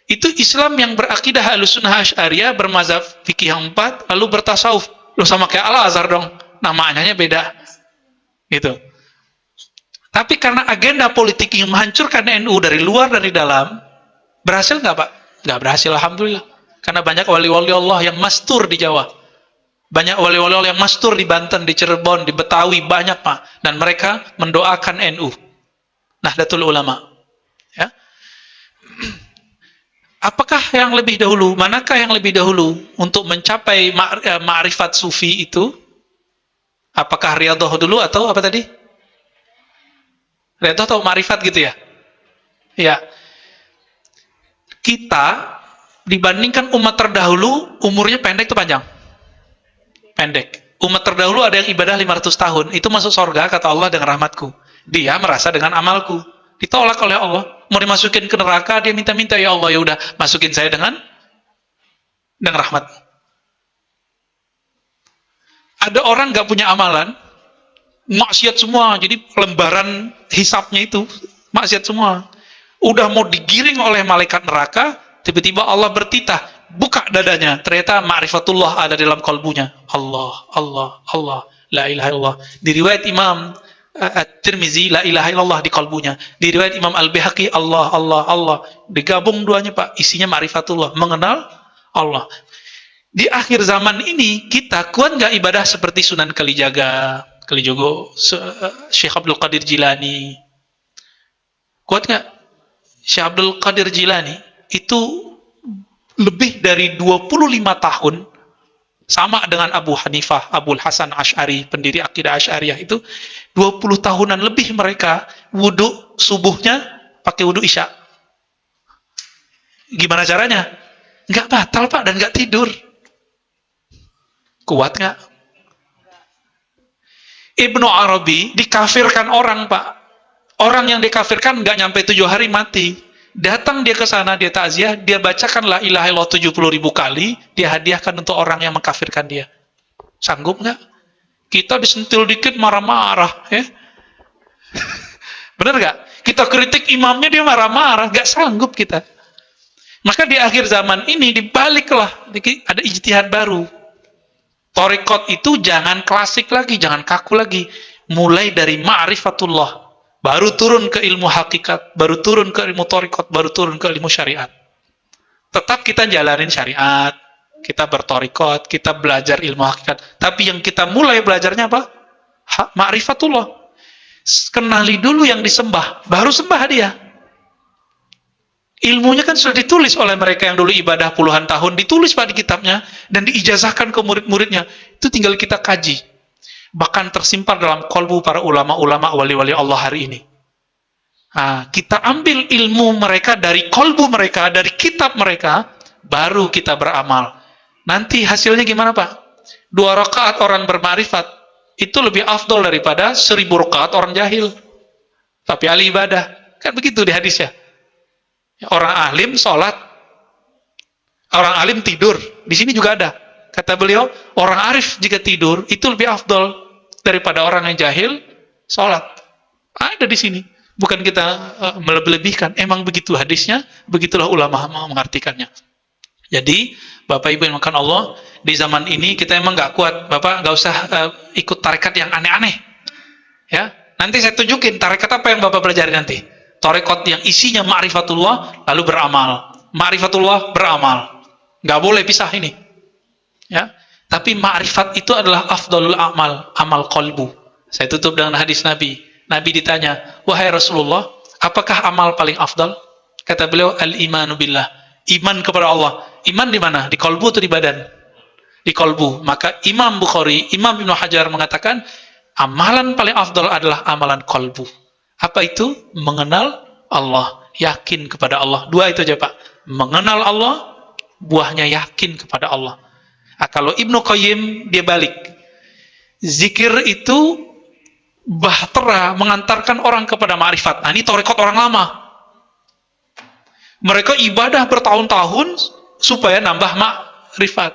itu Islam yang berakidah Ahlussunnah Asy'ariyah, bermazhab fikih yang 4, lalu bertasawuf. Loh, sama kayak Al-Azhar dong, namanya beda. Gitu. Tapi karena agenda politik yang menghancurkan NU dari luar dari dalam, berhasil nggak Pak? Nggak berhasil, alhamdulillah. Karena banyak wali-wali Allah yang mastur di Jawa. Banyak wali-wali Allah yang mastur di Banten, di Cirebon, di Betawi, banyak Pak. Dan mereka mendoakan NU. Nahdlatul Ulama. Ya. Apakah yang lebih dahulu? Manakah yang lebih dahulu untuk mencapai ma'rifat sufi itu? Apakah riyadhah dulu atau apa tadi? Riyadhah atau ma'rifat gitu ya? Ya. Kita dibandingkan umat terdahulu umurnya pendek atau panjang? Pendek. Umat terdahulu ada yang ibadah 500 tahun, itu masuk surga kata Allah dengan rahmatku. Dia merasa dengan amalku. Ditolak oleh Allah. Mau dimasukin ke neraka, dia minta-minta, ya Allah, ya udah masukin saya dengan rahmat. Ada orang nggak punya amalan, maksiat semua, jadi lembaran hisapnya itu maksiat semua. Udah mau digiring oleh malaikat neraka, tiba-tiba Allah bertitah, buka dadanya, ternyata ma'rifatullah ada dalam kalbunya. Allah, Allah, Allah, la ilaha illallah. Di riwayat Imam At-Tirmizi, la ilaha illallah di kalbunya. Di riwayat Imam Al-Bihaqi, Allah, Allah, Allah. Digabung duanya Pak, isinya ma'rifatullah, mengenal Allah. Di akhir zaman ini, kita kuat nggak ibadah seperti Sunan Kalijogo, Syekh Abdul Qadir Jilani? Kuat nggak? Syekh Abdul Qadir Jilani itu lebih dari 25 tahun sama dengan Abu Hanifah, Abul Hasan Asy'ari, pendiri akidah Asy'ariyah itu 20 tahunan lebih mereka wudhu subuhnya pakai wudhu isya. Gimana caranya? Nggak batal Pak dan nggak tidur. Kuat nggak? Ibnu Arabi dikafirkan orang Pak. Orang yang dikafirkan nggak nyampe 7 hari mati. Datang dia ke sana, dia takziah, dia bacakan la ilaha illallah 70.000 kali, dia hadiahkan untuk orang yang mengkafirkan dia. Sanggup nggak? Kita disentil dikit marah-marah, ya? Bener nggak? Kita kritik imamnya dia marah-marah, nggak sanggup kita. Maka di akhir zaman ini dibaliklah, ada ijtihad baru. Thariqat itu jangan klasik lagi, jangan kaku lagi. Mulai dari ma'rifatullah. Baru turun ke ilmu hakikat, baru turun ke ilmu thariqat, baru turun ke ilmu syariat. Tetap kita jalanin syariat, kita berthariqat, kita belajar ilmu hakikat. Tapi yang kita mulai belajarnya apa? Ma'rifatullah. Kenali dulu yang disembah, baru sembah dia. Ilmunya kan sudah ditulis oleh mereka yang dulu ibadah puluhan tahun, ditulis Pak di kitabnya, dan diijazahkan ke murid-muridnya. Itu tinggal kita kaji. Bahkan tersimpan dalam kolbu para ulama-ulama wali-wali Allah hari ini. Nah, kita ambil ilmu mereka dari kolbu mereka, dari kitab mereka, baru kita beramal. Nanti hasilnya gimana Pak? 2 rakaat orang bermakrifat itu lebih afdol daripada 1000 rakaat orang jahil. Tapi ahli ibadah, kan begitu di hadis ya. Orang alim sholat, orang alim tidur. Di sini juga ada. Kata beliau, orang arif jika tidur itu lebih afdol daripada orang yang jahil sholat. Ada di sini. Bukan kita melebih-lebihkan. Emang begitu hadisnya, begitulah ulama mengartikannya. Jadi, Bapak Ibu yang makan Allah, di zaman ini kita emang nggak kuat. Bapak nggak usah ikut tarekat yang aneh-aneh. Ya, nanti saya tunjukin tarekat apa yang Bapak pelajari nanti. Tarekat yang isinya ma'rifatullah, lalu beramal. Ma'rifatullah, beramal. Nggak boleh pisah ini. Ya. Tapi ma'rifat itu adalah afdalul amal, amal qalbu. Saya tutup dengan hadis Nabi. Nabi ditanya, wahai Rasulullah, apakah amal paling afdal? Kata beliau, al-imanu billah. Iman kepada Allah. Iman di mana? Di qalbu atau di badan? Di qalbu. Maka Imam Bukhari, Imam Ibnu Hajar mengatakan, amalan paling afdal adalah amalan qalbu. Apa itu? Mengenal Allah. Yakin kepada Allah. 2 itu aja Pak. Mengenal Allah, buahnya yakin kepada Allah. Nah, kalau Ibnu Qayyim dia balik. Zikir itu bahtera mengantarkan orang kepada ma'rifat. Nah, ini thariqat orang lama. Mereka ibadah bertahun-tahun supaya nambah ma'rifat.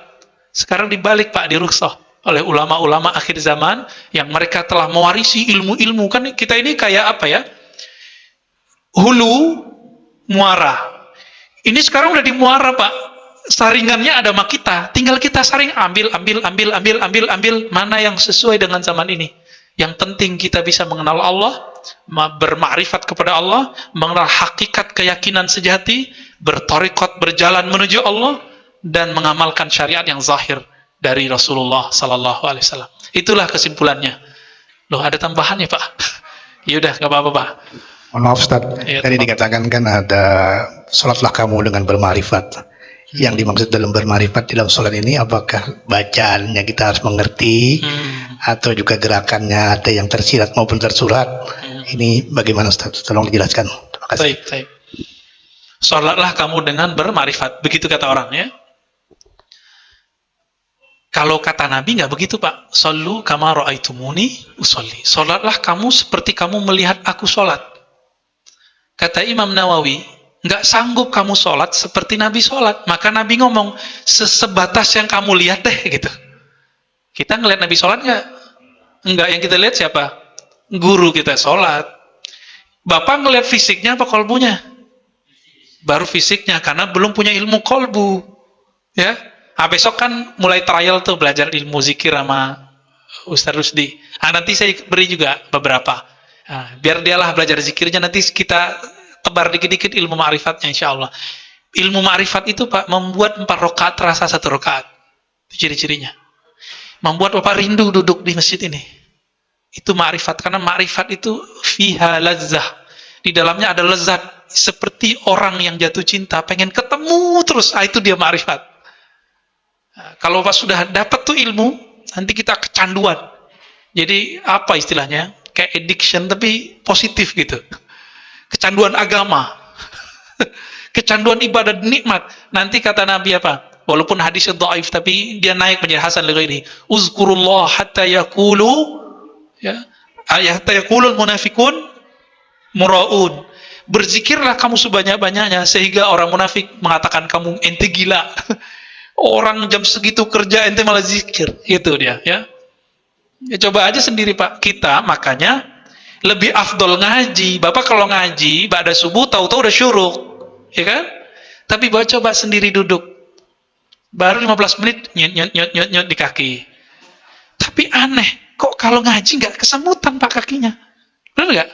Sekarang dibalik Pak, dirukhsah oleh ulama-ulama akhir zaman yang mereka telah mewarisi ilmu-ilmu. Kan kita ini kayak apa ya? Hulu muara. Ini sekarang udah di muara Pak. Saringannya ada sama kita, tinggal kita saring ambil mana yang sesuai dengan zaman ini. Yang penting kita bisa mengenal Allah, bermakrifat kepada Allah, mengenal hakikat keyakinan sejati, berthariqat berjalan menuju Allah, dan mengamalkan syariat yang zahir dari Rasulullah Sallallahu Alaihi Wasallam. Itulah kesimpulannya. Loh, ada tambahannya Pak? Yaudah, nggak apa-apa Pak. Mohon maaf Ustaz, Ya, tadi Pak. dikatakan kan ada sholatlah kamu dengan bermarifat. Yang dimaksud dalam bermarifat dalam sholat ini apakah bacaannya kita harus mengerti atau juga gerakannya ada yang tersirat maupun tersurat? Ini bagaimana Ustaz? Tolong dijelaskan. Terima kasih. Baik, baik. Sholatlah kamu dengan bermarifat. Begitu kata orang ya. Kalau kata Nabi nggak begitu Pak. Sallu kama ra'aitumuni usolli. Sholatlah kamu seperti kamu melihat aku sholat. Kata Imam Nawawi, nggak sanggup kamu sholat seperti Nabi sholat. Maka Nabi ngomong, sebatas yang kamu lihat deh gitu. Kita ngeliat Nabi sholat nggak? Nggak, yang kita lihat siapa? Guru kita sholat. Bapak ngeliat fisiknya apa kolbunya? Baru fisiknya, karena belum punya ilmu kolbu. Ya, besok kan mulai trial tuh belajar ilmu zikir sama Ustaz Rusdi. Nanti saya beri juga beberapa. Biar dialah belajar zikirnya, nanti kita tebar dikit-dikit ilmu ma'rifatnya insya Allah. Ilmu ma'rifat itu Pak, membuat 4 rakaat terasa 1 rakaat. Itu ciri-cirinya. Membuat Bapak rindu duduk di masjid ini. Itu ma'rifat, karena ma'rifat itu fiha lazzah. Di dalamnya ada lezat. Seperti orang yang jatuh cinta, pengen ketemu terus. Itu dia ma'rifat. Kalau Bapak sudah dapat tuh ilmu, nanti kita kecanduan. Jadi apa istilahnya? Kayak addiction tapi positif gitu. Kecanduan agama. Kecanduan ibadah nikmat. Nanti kata Nabi apa? Walaupun hadisnya dhaif tapi dia naik menjadi hasan li ghairi. Uzkurullah hatta yaqulu ya, hatta yaqulul munafiqun muraun. Berzikirlah kamu sebanyak-banyaknya sehingga orang munafik mengatakan kamu ente gila. Orang jam segitu kerja ente malah zikir. Itu dia ya. Ya coba aja sendiri Pak. Kita makanya lebih afdol ngaji. Bapak kalau ngaji ba'da subuh tahu-tahu udah syuruk, ya kan? Tapi Bapak coba sendiri duduk. Baru 15 menit nyot di kaki. Tapi aneh, kok kalau ngaji nggak kesemutan Pak kakinya? Benar nggak?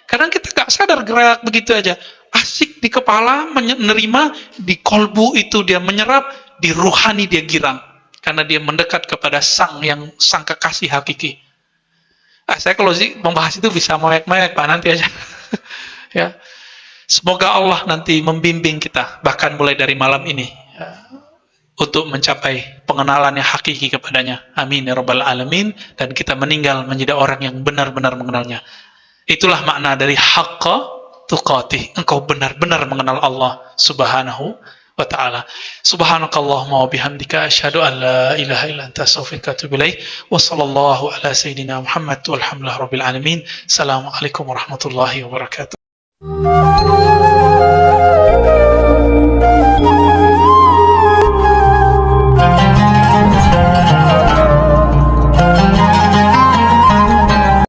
Kadang kita nggak sadar gerak begitu aja. Asik di kepala menerima, di kolbu itu dia menyerap, di ruhani dia girang. Karena dia mendekat kepada sang kekasih hakiki. Saya kalau membahas itu bisa mewek-mewek Pak, nanti aja. Ya. Semoga Allah nanti membimbing kita, bahkan mulai dari malam ini, ya, untuk mencapai pengenalan yang hakiki kepadanya. Amin ya rabbal alamin. Dan kita meninggal menjadi orang yang benar-benar mengenalnya. Itulah makna dari haqqa tuqatih. Engkau benar-benar mengenal Allah subhanahu wa ta'ala. Subhanakallahumma wa bihamdika asyhadu an la ilaha illa anta astaghfiruka wa atubu ilaik. Wa sallallahu ala sayyidina Muhammad walhamdulillahi rabbil alamin. Assalamualaikum warahmatullahi wabarakatuh.